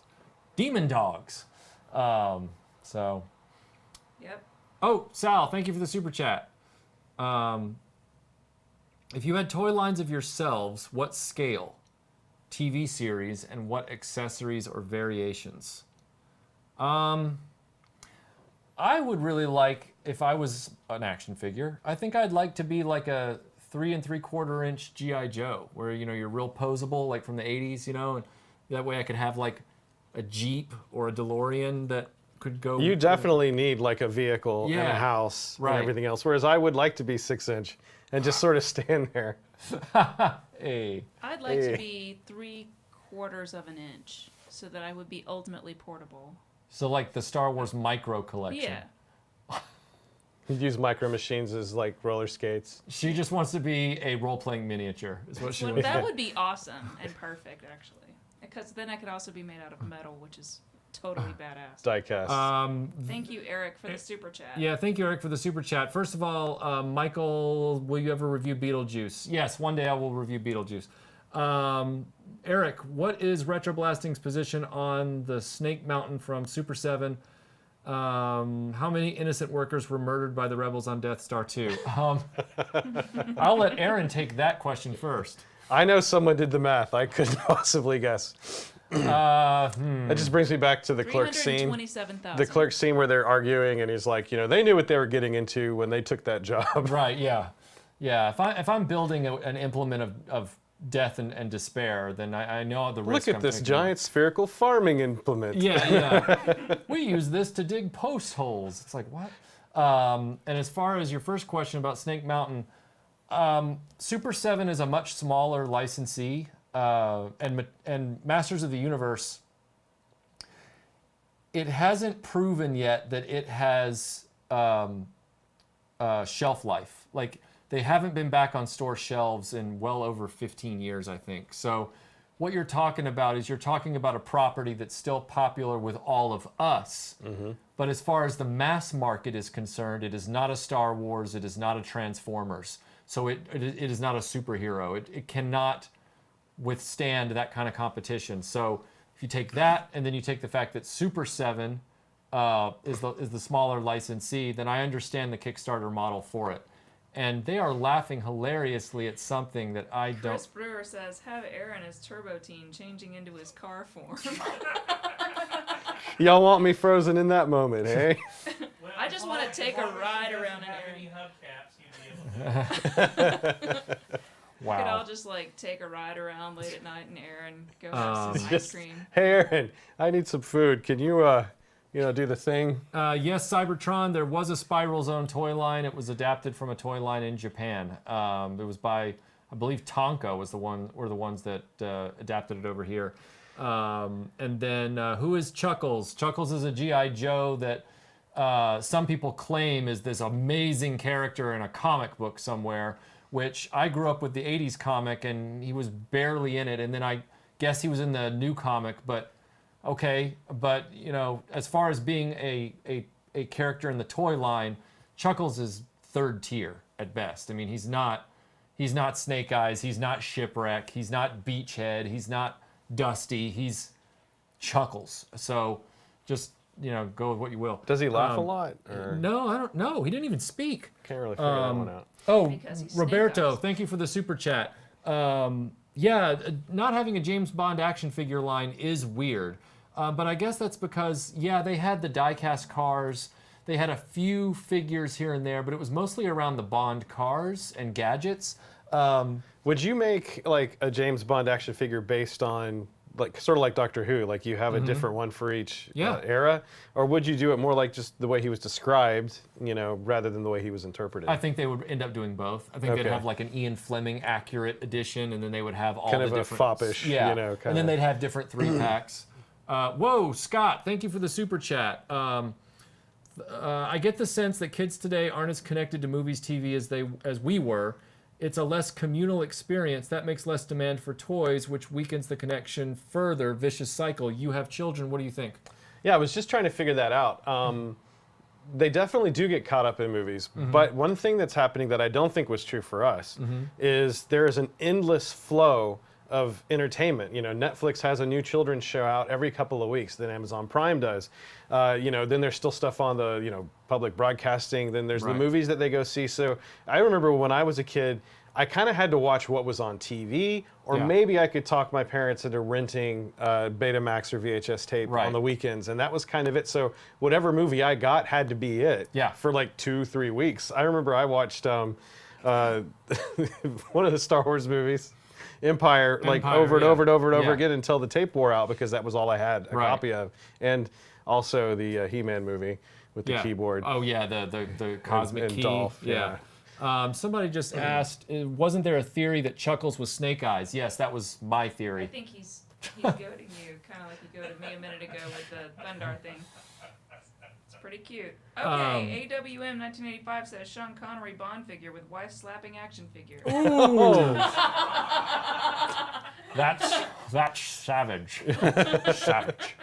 Demon Dogs. So. Yep. Oh, Sal, thank you for the super chat. If you had toy lines of yourselves, what scale? TV series, and what accessories or variations? I would really like, if I was an action figure, I think I'd like to be like a 3 3/4 inch G.I. Joe, where, you know, you're real posable, like from the 80s, you know, and that way I could have like a Jeep or a DeLorean that could go. You definitely need like a vehicle and a Yeah, house right. and everything else, whereas I would like to be 6 inch and just sort of stand there. Hey. I'd like to be 3/4 of an inch so that I would be ultimately portable. So like the Star Wars Micro Collection. Yeah. You'd use Micro Machines as like roller skates. She just wants to be a role-playing miniature, is what she Well, wants. that would be awesome and perfect, actually. Because then I could also be made out of metal, which is totally badass. Diecast. Thank you, Eric, for the super chat. Yeah, thank you, Eric, for the super chat. First of all, Michael, will you ever review Beetlejuice? Yes, one day I will review Beetlejuice. Eric, what is RetroBlasting's position on the Snake Mountain from Super 7? How many innocent workers were murdered by the rebels on Death Star 2? I'll let Aaron take that question first. I know someone did the math. I couldn't possibly guess. That just brings me back to the clerk scene. 327,000. The clerk scene where they're arguing, and he's like, you know, they knew what they were getting into when they took that job. Right, yeah. Yeah, if I'm building an implement of death and despair, then I know the risk. Look at this giant spherical farming implement. Yeah, yeah. We use this to dig post holes. It's like, what? And as far as your first question about Snake Mountain, Super 7 is a much smaller licensee, and Masters of the Universe, it hasn't proven yet that it has shelf life. Like, they haven't been back on store shelves in well over 15 years, I think. So what you're talking about is you're talking about a property that's still popular with all of us. Mm-hmm. But as far as the mass market is concerned, it is not a Star Wars, it is not a Transformers. So it is not a superhero. It cannot withstand that kind of competition. So if you take that and then you take the fact that Super 7 is the smaller licensee, then I understand the Kickstarter model for it. And they are laughing hilariously at something that I don't... Chris Brewer says, have Aaron as Turbo Teen changing into his car form. Y'all want me frozen in that moment, eh? Well, I just want to take a ride around in any Aaron. hubcaps, you'd be able to. We could all Wow. just like take a ride around late at night in Aaron, go have some ice Just, cream. hey, Aaron, I need some food. Can you, do the thing? Yes, Cybertron, there was a Spiral Zone toy line. It was adapted from a toy line in Japan. It was by, I believe, Tonka were the ones that adapted it over here. And then who is Chuckles? Chuckles is a G.I. Joe that some people claim is this amazing character in a comic book somewhere, which I grew up with the 80s comic, and he was barely in it. And then I guess he was in the new comic, but okay. But, you know, as far as being a character in the toy line, Chuckles is third tier at best. I mean, he's not Snake Eyes, he's not Shipwreck, he's not Beachhead, he's not Dusty, he's Chuckles. So just, you know, go with what you will. Does he laugh a lot? Or? No, I don't know. He didn't even speak. Can't really figure that one out. Oh, Because he's Roberto, Snake Eyes. thank you for the super chat. Yeah, not having a James Bond action figure line is weird. But I guess that's because, yeah, they had the die-cast cars. They had a few figures here and there, but it was mostly around the Bond cars and gadgets. Would you make like a James Bond action figure based on like sort of like Doctor Who, like you have a different one for each era, or would you do it more like just the way he was described, you know, rather than the way he was interpreted? I think they would end up doing both. I think they'd Okay. have like an Ian Fleming accurate edition, and then they would have all Kind the of a different foppish, yeah, you know, and kinda. then they'd have different 3-packs. Whoa, Scott, thank you for the super chat. I get the sense that kids today aren't as connected to movies, TV as we were. It's a less communal experience. That makes less demand for toys, which weakens the connection further. Vicious cycle. You have children. What do you think? Yeah, I was just trying to figure that out. They definitely do get caught up in movies, but one thing that's happening that I don't think was true for us is there is an endless flow of entertainment. You know, Netflix has a new children's show out every couple of weeks. Then Amazon Prime does. Then there's still stuff on the public broadcasting. Then there's the Right. movies that they go see. So I remember when I was a kid, I kind of had to watch what was on TV, or Yeah. maybe I could talk my parents into renting Betamax or VHS tape Right. on the weekends, and that was kind of it. So whatever movie I got had to be it Yeah. for like 2-3 weeks. I remember I watched one of the Star Wars movies, Empire, like over and yeah. over and over and over Yeah. again until the tape wore out, because that was all I had a Right. copy of. And also the He-Man movie with the keyboard. Oh yeah, the cosmic and key. Dolph, Somebody just asked, wasn't there a theory that Chuckles was Snake Eyes? Yes, that was my I theory. think he's goading you, kind of like he goaded me a minute ago with the Thundar thing. It's pretty cute. Okay, AWM 1985 says Sean Connery Bond figure with wife slapping action figure. Ooh. That's savage. Savage.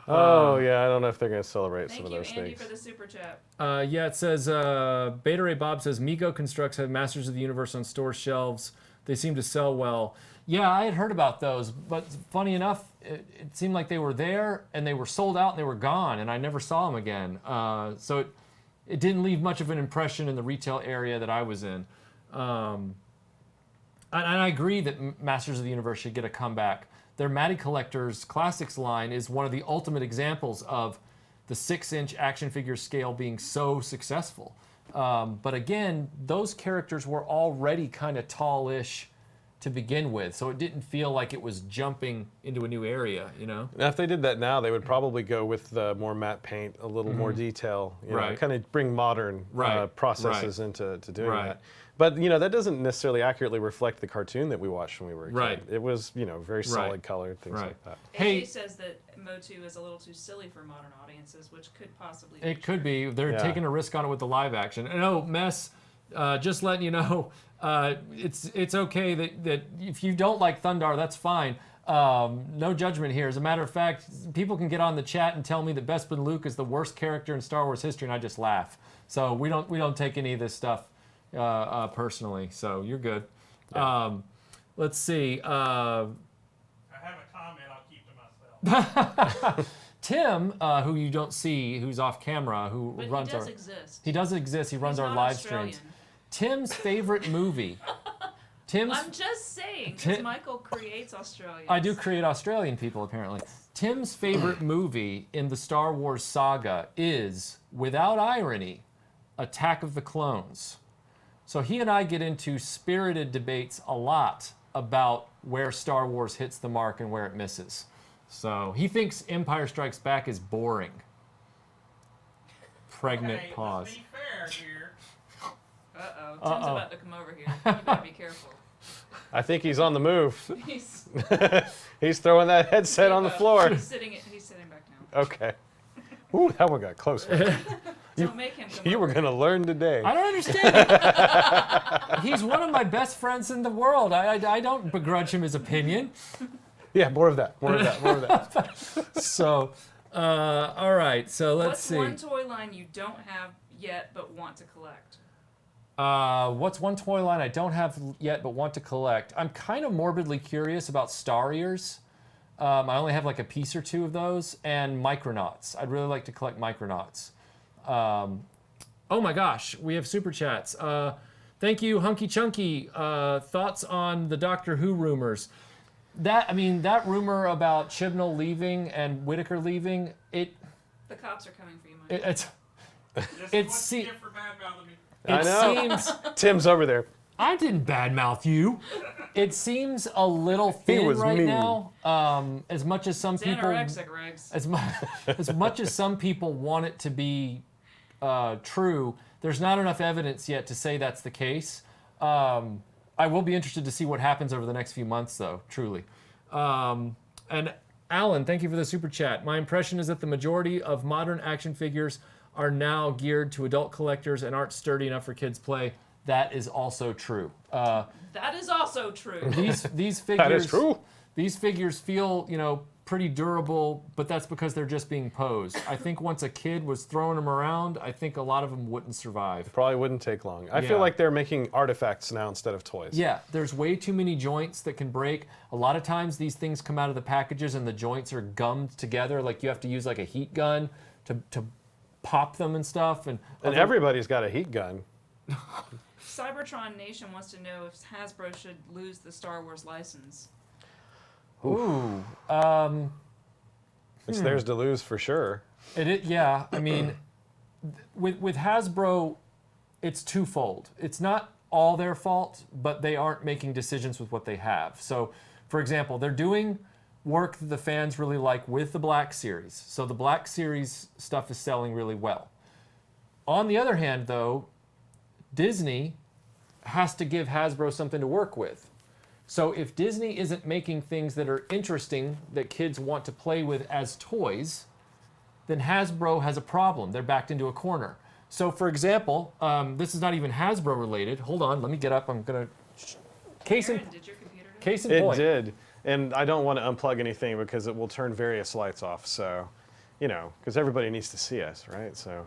Oh yeah, I don't know if they're gonna celebrate some Thank of you, those Andy, things. for the super chat. Yeah, it says Beta Ray Bob says Mego Constructs have Masters of the Universe on store shelves. They seem to sell well. Yeah, I had heard about those, but funny enough, it seemed like they were there and they were sold out and they were gone, and I never saw them again. So it didn't leave much of an impression in the retail area that I was in. And I agree that Masters of the Universe should get a comeback. Their Matty Collectors Classics line is one of the ultimate examples of the 6-inch action figure scale being so successful. But again, those characters were already kind of tallish to begin with, so it didn't feel like it was jumping into a new area, you know? Now, if they did that now, they would probably go with the more matte paint, a little more detail, you know, Right. kind of bring modern Right. processes into doing Right. that. But you know, that doesn't necessarily accurately reflect the cartoon that we watched when we were a kid. Right. It was, you know, very solid Right. colored, things Right. like that. Hey- AJ says that Motu is a little too silly for modern audiences, which could possibly be It could be. They're Yeah. taking a risk on it with the live action. And oh, Mess, just letting you know, it's okay that if you don't like Thundar, that's fine. No judgment here. As a matter of fact, people can get on the chat and tell me that Bespin Luke is the worst character in Star Wars history, and I just laugh. So we don't take any of this stuff personally. So you're good. Let's see. I have a comment I'll keep to myself. Tim, who you don't see, who's off camera, who But runs he does our. exist. He does exist. He runs He's our not live Australian. streams. Tim's favorite movie. Tim's. I'm just saying, because Michael creates Australians. I do create Australian people, apparently. Tim's favorite movie in the Star Wars saga is, without irony, Attack of the Clones. So he and I get into spirited debates a lot about where Star Wars hits the mark and where it misses. So he thinks Empire Strikes Back is boring. Pregnant Hey, pause. let's be fair here. Uh-oh. Tim's about to come over here. You better be careful. I think he's on the move. He's He's throwing that headset on the floor. He's sitting back now. Okay. Ooh, that one got close. Don't make him come You were over gonna learn today. I don't understand. He's one of my best friends in the world. I don't begrudge him his opinion. Yeah, more of that. More of that. More of that. So, all right. So let's What's see. one toy line you don't have yet but want to collect? What's one toy line I don't have yet but want to collect? I'm kind of morbidly curious about Star Ears. I only have like a piece or two of those, and Micronauts. I'd really like to collect Micronauts. Oh my gosh, we have super chats. Thank you, Hunky Chunky. Thoughts on the Doctor Who rumors? That rumor about Chibnall leaving and Whittaker leaving, The cops are coming for you, Mike. it's This It's is what you se- get for bad-mouthing me. I it know. seems Tim's over there. I didn't badmouth you. It seems a little He thin was right mean. now. As much as some It's people, anorexic, Regs. as much as some people want it to be true, there's not enough evidence yet to say that's the case. I will be interested to see what happens over the next few months, though. Truly. And Alan, thank you for the super chat. My impression is that the majority of modern action figures are now geared to adult collectors and aren't sturdy enough for kids' play. That is also true. That is also true. These figures. That is true. These figures feel, pretty durable, but that's because they're just being posed. I think once a kid was throwing them around, I think a lot of them wouldn't survive. Probably wouldn't take long. I Yeah. feel like they're making artifacts now instead of toys. Yeah, there's way too many joints that can break. A lot of times these things come out of the packages and the joints are gummed together. Like you have to use like a heat gun to pop them and stuff. And And everybody's got a heat gun. Cybertron Nation wants to know if Hasbro should lose the Star Wars license. Ooh. It's theirs to lose for sure. Yeah. I mean, with Hasbro, it's twofold. It's not all their fault, but they aren't making decisions with what they have. So, for example, they're doing work that the fans really like with the Black Series. So the Black Series stuff is selling really well. On the other hand, though, Disney has to give Hasbro something to work with. So if Disney isn't making things that are interesting that kids want to play with as toys, then Hasbro has a problem. They're backed into a corner. So for example, this is not even Hasbro related. Hold on, let me get up. I'm gonna case in Aaron, did your computer do case in It point. did. And I don't want to unplug anything because it will turn various lights off. So, because everybody needs to see us, right? So,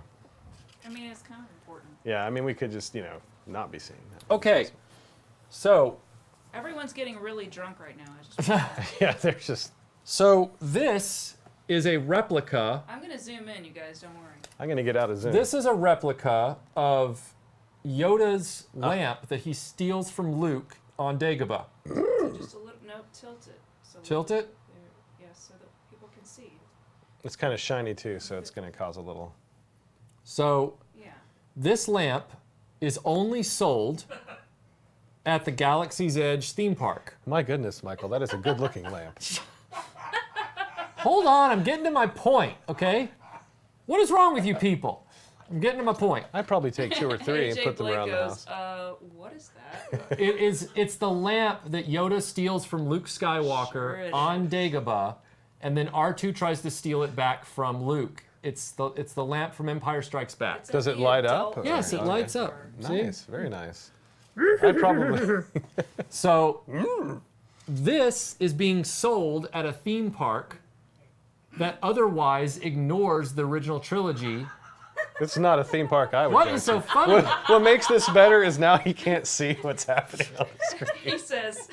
I mean, it's kind of important. yeah, I mean, we could just, not be seeing that. Okay, so Everyone's getting really drunk right now. I just Yeah, there's just, this is a replica. I'm going to zoom in, you guys. Don't worry. I'm going to get out of Zoom. This is a replica of Yoda's lamp that he steals from Luke on Dagobah. So just a little, no, tilt it. So Tilt it? Yes, so that people can see. It's kind of shiny too, so it's going to cause a little. So Yeah. this lamp is only sold at the Galaxy's Edge theme park. My goodness, Michael, that is a good looking lamp. Hold on, I'm getting to my point, okay? What is wrong with you people? I'm getting to my point. I'd probably take 2 or 3 and AJ put them Blake around the goes, house. what is that? It's the lamp that Yoda steals from Luke Skywalker Sure it on Dagobah, and then R2 tries to steal it back from Luke. It's the lamp from Empire Strikes Back. It's Does at it the light up? adult Yes, it Okay. lights up. See? Nice, very nice. I probably. So this is being sold at a theme park that otherwise ignores the original trilogy. It's not a theme park I would What go is to. so funny? What makes this better is now he can't see what's happening on the screen. He says,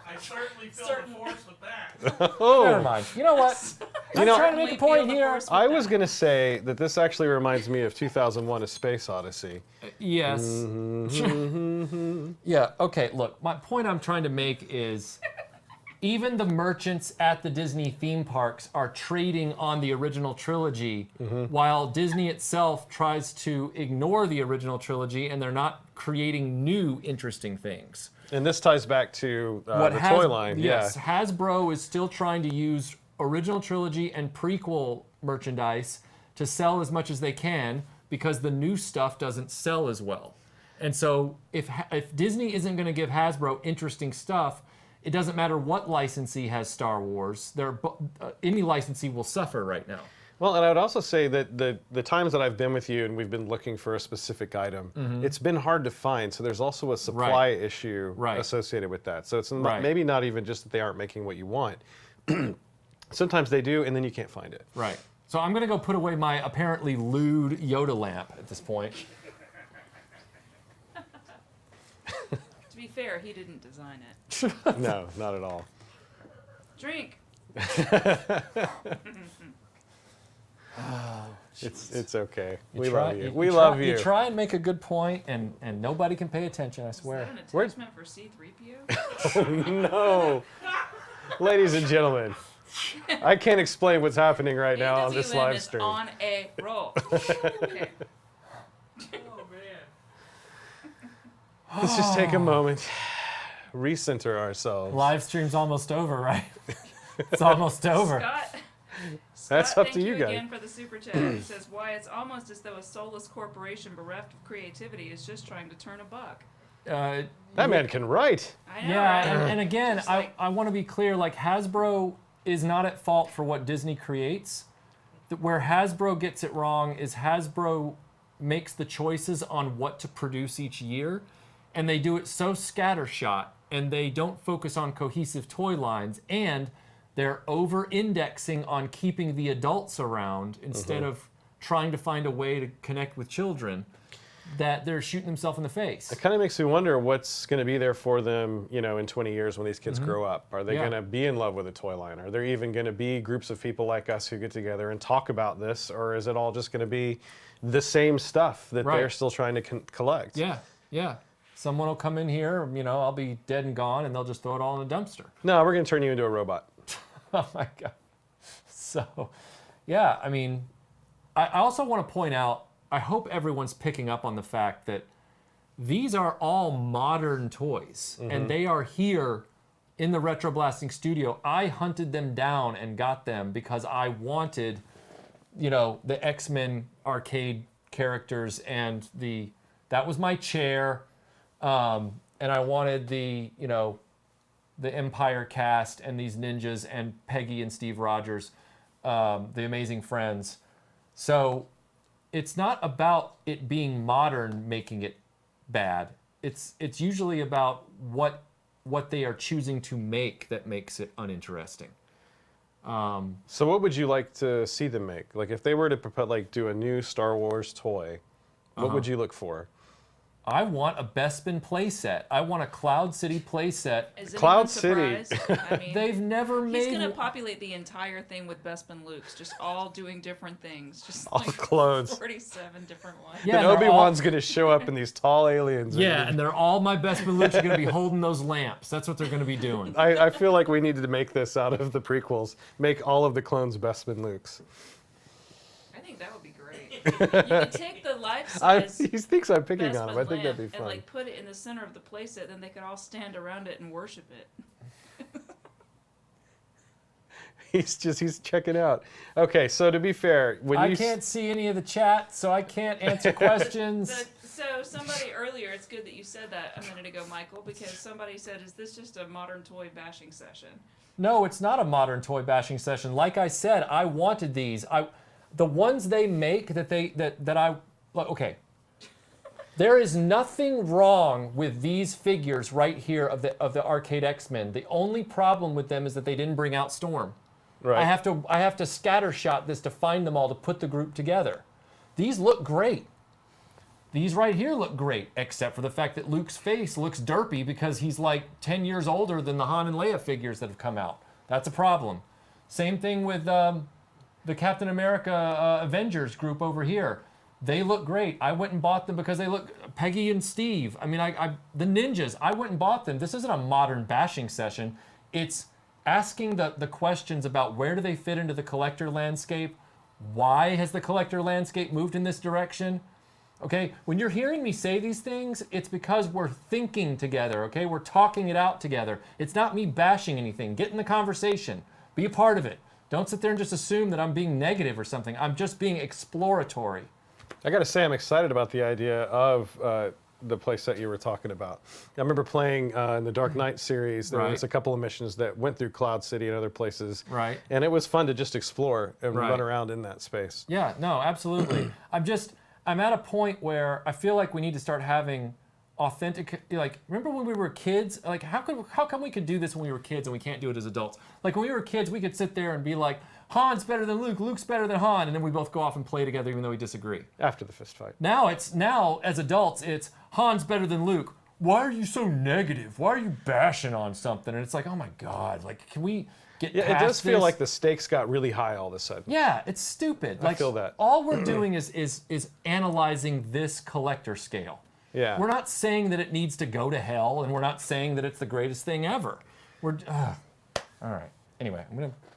I certainly feel Certain- the force with that. Never Oh, mind. You know what? I'm trying to make a point here. I was going to say that this actually reminds me of 2001: A Space Odyssey. Yes. Yeah, okay, look, my point I'm trying to make is even the merchants at the Disney theme parks are trading on the original trilogy, while Disney itself tries to ignore the original trilogy and they're not creating new interesting things. And this ties back to the toy line. Yes, Yeah. Hasbro is still trying to use original trilogy and prequel merchandise to sell as much as they can because the new stuff doesn't sell as well. And so if Disney isn't going to give Hasbro interesting stuff, it doesn't matter what licensee has Star Wars. Any licensee will suffer right now. Well, and I would also say that the times that I've been with you and we've been looking for a specific item, it's been hard to find. So there's also a supply issue associated with that. So it's maybe not even just that they aren't making what you want. Sometimes they do, and then you can't find it. Right. So I'm going to go put away my apparently lewd Yoda lamp at this point. to be fair, he didn't design it. No, not at all. Drink. It's okay. You We try- love you. you We try- love you. You try and make a good point, and nobody can pay attention, I Is swear. that an attachment for C-3PO? No. Ladies and gentlemen, I can't explain what's happening right now on this Disneyland live is stream. on a roll. Okay. Oh, man. Let's just take a moment, recenter ourselves. Live stream's almost over, right? It's almost over. Scott, That's Scott, up to thank you guys. again for the super chat. He says, "Why it's almost as though a soulless corporation bereft of creativity is just trying to turn a buck." That man can write. I know. Yeah, right? and again, Just like- I want to be clear, like Hasbro is not at fault for what Disney creates. Where Hasbro gets it wrong is Hasbro makes the choices on what to produce each year, and they do it so scattershot, and they don't focus on cohesive toy lines, and they're over-indexing on keeping the adults around instead of trying to find a way to connect with children, that they're shooting themselves in the face. It kind of makes me wonder what's going to be there for them, in 20 years when these kids grow up. Are they Yeah. going to be in love with a toy line? Are there even going to be groups of people like us who get together and talk about this? Or is it all just going to be the same stuff that Right. they're still trying to collect? Yeah. Yeah. Someone will come in here, I'll be dead and gone, and they'll just throw it all in a dumpster. No, we're going to turn you into a robot. Oh my God. So, yeah, I mean, I also want to point out, I hope everyone's picking up on the fact that these are all modern toys, and they are here in the RetroBlasting studio. I hunted them down and got them because I wanted, the X-Men arcade characters, and that was my chair, and I wanted the Empire cast and these ninjas and Peggy and Steve Rogers, the Amazing Friends. So it's not about it being modern making it bad. It's usually about what they are choosing to make that makes it uninteresting. So what would you like to see them make? Like if they were to do a new Star Wars toy, what would you look for? I want a Bespin playset. I want a Cloud City playset. Is Cloud anyone City. surprised? I mean, They've never he's made. gonna populate the entire thing with Bespin Lukes, just all doing different things, just All like clothes. 47 different ones. Yeah, And they're Obi-Wan's going to show up in these tall aliens. Yeah, and they're all my Bespin Lukes are going to be holding those lamps. That's what they're going to be doing. I feel like we needed to make this out of the prequels. Make all of the clones Bespin Lukes. I think that would be great. You could take the life-size He thinks I'm picking on him. I Bespin think that'd be lamp fun. and put it in the center of the playset, then they could all stand around it and worship it. He's checking out. Okay, so to be fair, when I can't see any of the chat, so I can't answer questions. So somebody earlier, it's good that you said that a minute ago, Michael, because somebody said, "Is this just a modern toy bashing session?" No, it's not a modern toy bashing session. Like I said, I wanted these. The ones they make okay. There is nothing wrong with these figures right here of the arcade X-Men. The only problem with them is that they didn't bring out Storm. Right. I have to scattershot this to find them all to put the group together. These look great. These right here look great, except for the fact that Luke's face looks derpy because he's like 10 years older than the Han and Leia figures that have come out. That's a problem. Same thing with the Captain America Avengers group over here. They look great. I went and bought them because they look, Peggy and Steve. I mean, the ninjas, I went and bought them. This isn't a modern bashing session. It's asking the questions about where do they fit into the collector landscape? Why has the collector landscape moved in this direction? Okay, when you're hearing me say these things, it's because we're thinking together, okay? We're talking it out together. It's not me bashing anything. Get in the conversation. Be a part of it. Don't sit there and just assume that I'm being negative or something. I'm just being exploratory. I got to say, I'm excited about the idea of the playset you were talking about. I remember playing in the Dark Knight series. There was a couple of missions that went through Cloud City and other places. Right. And it was fun to just explore and run around in that space. Yeah, no, absolutely. I'm at a point where I feel like we need to start having authentic, remember when we were kids? Like, how come we could do this when we were kids and we can't do it as adults? Like, when we were kids, we could sit there and be like, Han's better than Luke, Luke's better than Han, and then we both go off and play together even though we disagree. After the fist fight. Now, as adults, it's Han's better than Luke. Why are you so negative? Why are you bashing on something? And it's like, oh my God, can we get past it does feel this? like the stakes got really high all of a sudden. Yeah, it's stupid. I feel that. All we're doing is analyzing this collector scale. Yeah. We're not saying that it needs to go to hell, and we're not saying that it's the greatest thing ever. All right. Anyway,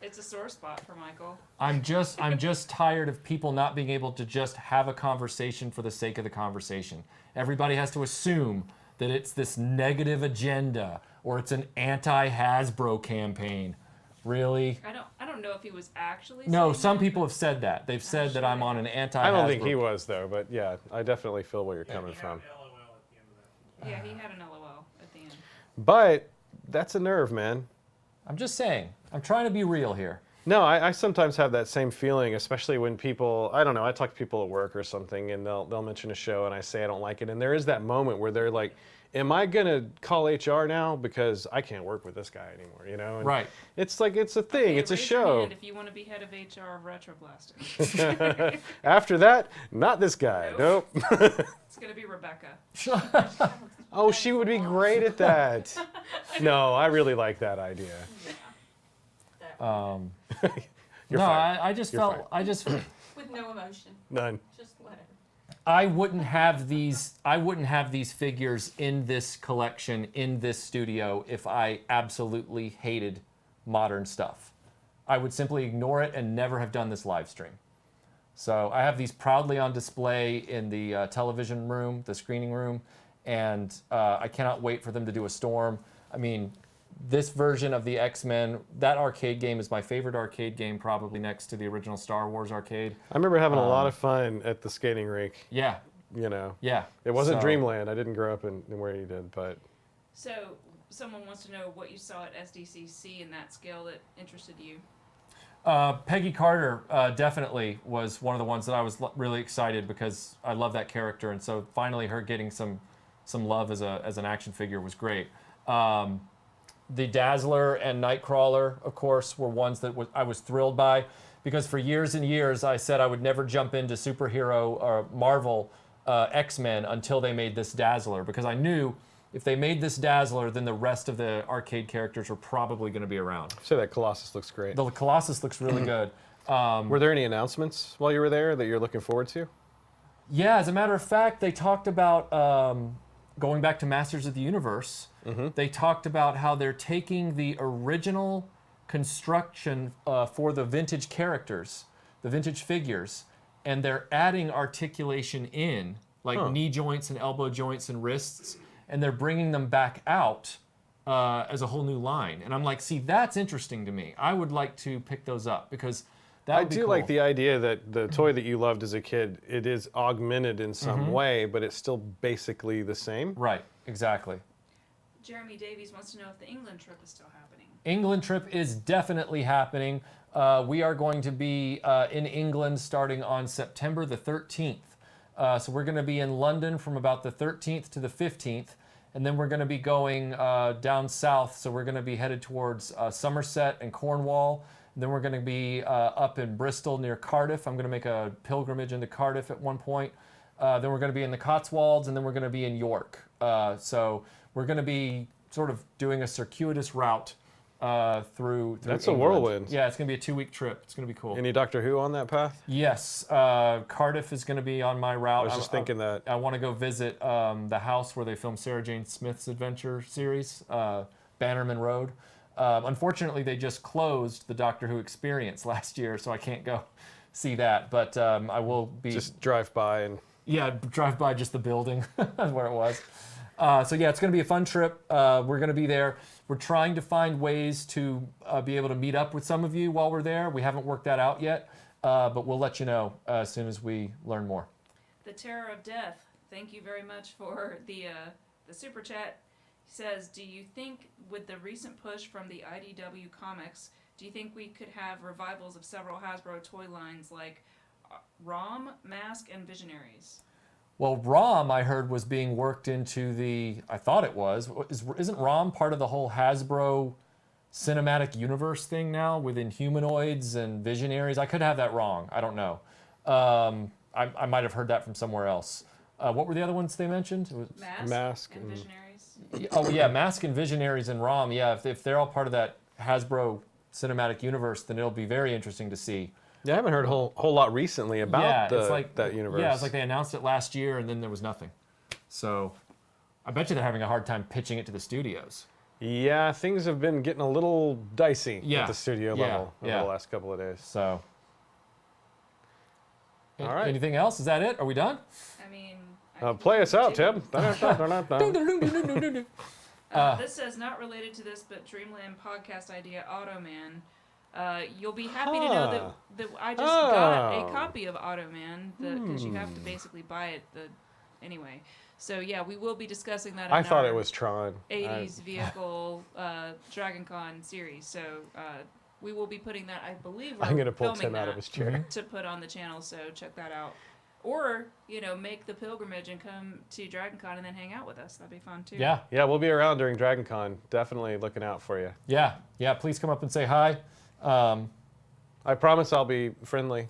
It's a sore spot for Michael. I'm just tired of people not being able to just have a conversation for the sake of the conversation. Everybody has to assume that it's this negative agenda or it's an anti-Hasbro campaign. Really? I don't know if he was actually No, saying some that. people have said that. They've said that I'm on an anti-Hasbro. I don't think he was, though, but yeah, I definitely feel where you're coming from. LOL at the end of that. Yeah, he had an LOL at the end. But that's a nerve, man. I'm just saying. I'm trying to be real here. No, I sometimes have that same feeling, especially when people, I don't know, I talk to people at work or something, and they'll mention a show, and I say I don't like it, and there is that moment where they're like, am I going to call HR now because I can't work with this guy anymore, you know? And Right. It's like, it's a thing, Okay, it's a raise your show. hand if you want to be head of HR of RetroBlasting. After that, not this guy, nope. It's going to be Rebecca. Oh, she would be great at that. No, I really like that idea. You're No, fired. I just You're felt, fired. I just, With no emotion. None. Just let it. I wouldn't have these figures in this collection, in this studio, if I absolutely hated modern stuff. I would simply ignore it and never have done this live stream. So I have these proudly on display in the television room, the screening room, and I cannot wait for them to do a storm. I mean, this version of the X-Men, that arcade game is my favorite arcade game, probably next to the original Star Wars arcade. I remember having a lot of fun at the skating rink. Yeah. You know. Yeah. It wasn't Dreamland. I didn't grow up in where you did, but. So, someone wants to know what you saw at SDCC in that scale that interested you. Peggy Carter definitely was one of the ones that I was really excited because I love that character, and so finally her getting some love as an action figure was great. The Dazzler and Nightcrawler, of course, were ones that I was thrilled by because for years and years I said I would never jump into superhero or Marvel X-Men until they made this Dazzler because I knew if they made this Dazzler, then the rest of the arcade characters were probably going to be around. So that Colossus looks great. The Colossus looks really good. Were there any announcements while you were there that you're looking forward to? Yeah, as a matter of fact, they talked about going back to Masters of the Universe. Mm-hmm. They talked about how they're taking the original construction for the vintage characters, the vintage figures, and they're adding articulation in, like knee joints and elbow joints and wrists, and they're bringing them back out as a whole new line. And I'm like, see, that's interesting to me. I would like to pick those up because that would be cool. Like the idea that the toy that you loved as a kid, it is augmented in some way, but it's still basically the same. Right, exactly. Jeremy Davies wants to know if the England trip is still happening. England trip is definitely happening. We are going to be in England starting on September the 13th. So we're going to be in London from about the 13th to the 15th, and then we're going to be going down south. So we're going to be headed towards Somerset and Cornwall. And then we're going to be up in Bristol near Cardiff. I'm going to make a pilgrimage into Cardiff at one point. Then we're going to be in the Cotswolds, and then we're going to be in York. So we're going to be sort of doing a circuitous route through That's England. A whirlwind. Yeah, it's going to be a 2-week trip. It's going to be cool. Any Doctor Who on that path? Yes. Cardiff is going to be on my route. I was just thinking that. I want to go visit the house where they filmed Sarah Jane Smith's adventure series, Bannerman Road. Unfortunately, they just closed the Doctor Who Experience last year, so I can't go see that. But I will be... Just drive by and... Yeah, drive by just the building where it was. So yeah, it's going to be a fun trip. We're going to be there. We're trying to find ways to be able to meet up with some of you while we're there. We haven't worked that out yet, but we'll let you know as soon as we learn more. The Terror of Death. Thank you very much for the super chat. He says, do you think with the recent push from the IDW comics, do you think we could have revivals of several Hasbro toy lines like ROM, Mask, and Visionaries? Well, ROM, I heard, was being worked into I thought it was. Isn't ROM part of the whole Hasbro cinematic universe thing now with Inhumanoids and Visionaries? I could have that wrong. I don't know. I might have heard that from somewhere else. What were the other ones they mentioned? Mask and Visionaries. Oh, yeah, Mask and Visionaries and ROM. Yeah, if they're all part of that Hasbro cinematic universe, then it'll be very interesting to see. Yeah, I haven't heard a whole lot recently about that universe. Yeah, it's like they announced it last year and then there was nothing. So I bet you they're having a hard time pitching it to the studios. Yeah, things have been getting a little dicey at the studio level over the last couple of days. So, all right. Anything else? Is that it? Are we done? I mean... play us out, Tim. This says, not related to this, but Dreamland podcast idea, Automan. You'll be happy to know that I just got a copy of Automan because you have to basically buy it anyway. So yeah, we will be discussing that. I thought it was Tron. 80s vehicle DragonCon series. So we will be putting that. I believe I'm going to pull Tim out of his chair to put on the channel. So check that out. Or, make the pilgrimage and come to DragonCon and then hang out with us. That'd be fun too. Yeah, we'll be around during DragonCon. Definitely looking out for you. Yeah. Please come up and say hi. I promise I'll be friendly.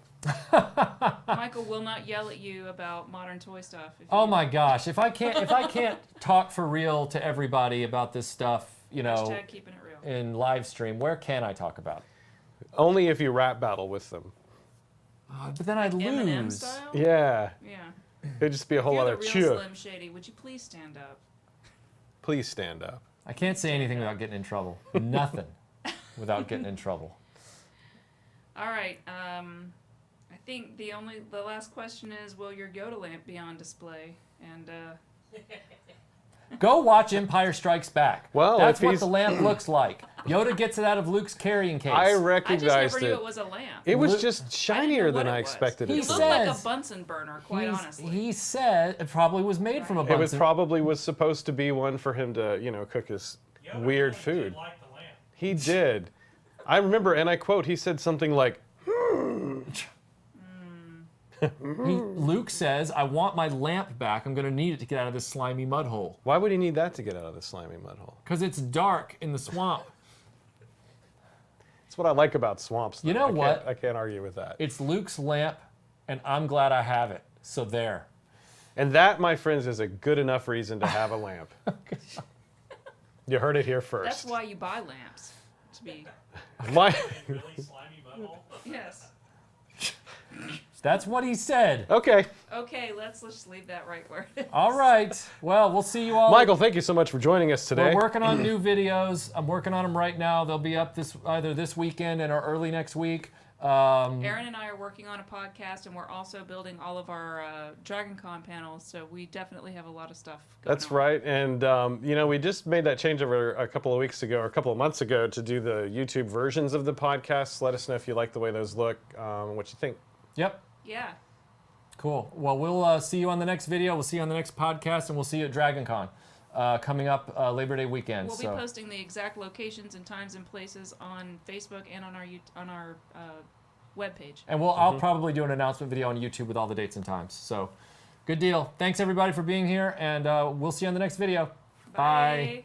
Michael will not yell at you about modern toy stuff. Oh my gosh! If I can't talk for real to everybody about this stuff, Hashtag keeping it real. in live stream, where can I talk about it? Only if you rap battle with them. But then I'd lose. Eminem style? Yeah. Yeah. It'd just be a whole If lot you're of the real cheer. Slim Shady, would you please stand up? Please stand up. I can't say anything without getting in trouble. Nothing without getting in trouble. All right. I think the last question is, will your Yoda lamp be on display? And Go watch Empire Strikes Back. Well, that's if what he's- the lamp looks like. Yoda gets it out of Luke's carrying case. I I just recognized never knew it. it was a lamp. It was Luke- just shinier what than it I was. expected He it It to looked be. like a says- Bunsen burner, quite honestly. He said it probably was made from a It Bunsen. was probably was supposed to be one for him to, cook his Yoda weird really food. did like the lamp. He did. I remember, and I quote, he said something like, Luke says, I want my lamp back. I'm going to need it to get out of this slimy mud hole. why would he need that to get out of the slimy mud hole? Because it's dark in the swamp. That's what I like about swamps. You though. know I can't- what? I can't argue with that. It's Luke's lamp, and I'm glad I have it. So there. And that, my friends, is a good enough reason to have a lamp. You heard it here first. That's why you buy lamps. To be My- Really slimy butthole. yes. That's what he said. okay. Okay, let's just leave that right where it is. All right. Well, we'll see you all. Michael, thank you so much for joining us today. We're working on new videos. I'm working on them right now. They'll be up either this weekend or early next week. Aaron and I are working on a podcast, and we're also building all of our DragonCon panels. So we definitely have a lot of stuff going That's on. right. And, we just made that changeover a couple of weeks ago, or a couple of months ago, to do the YouTube versions of the podcasts. Let us know if you like the way those look, what you think. Yep. Yeah. Cool. Well, we'll see you on the next video. We'll see you on the next podcast, and we'll see you at DragonCon coming up Labor Day weekend. We'll be posting the exact locations and times and places on Facebook and on our webpage. And I'll probably do an announcement video on YouTube with all the dates and times. So, good deal. Thanks everybody for being here, and we'll see you on the next video. Bye. Bye.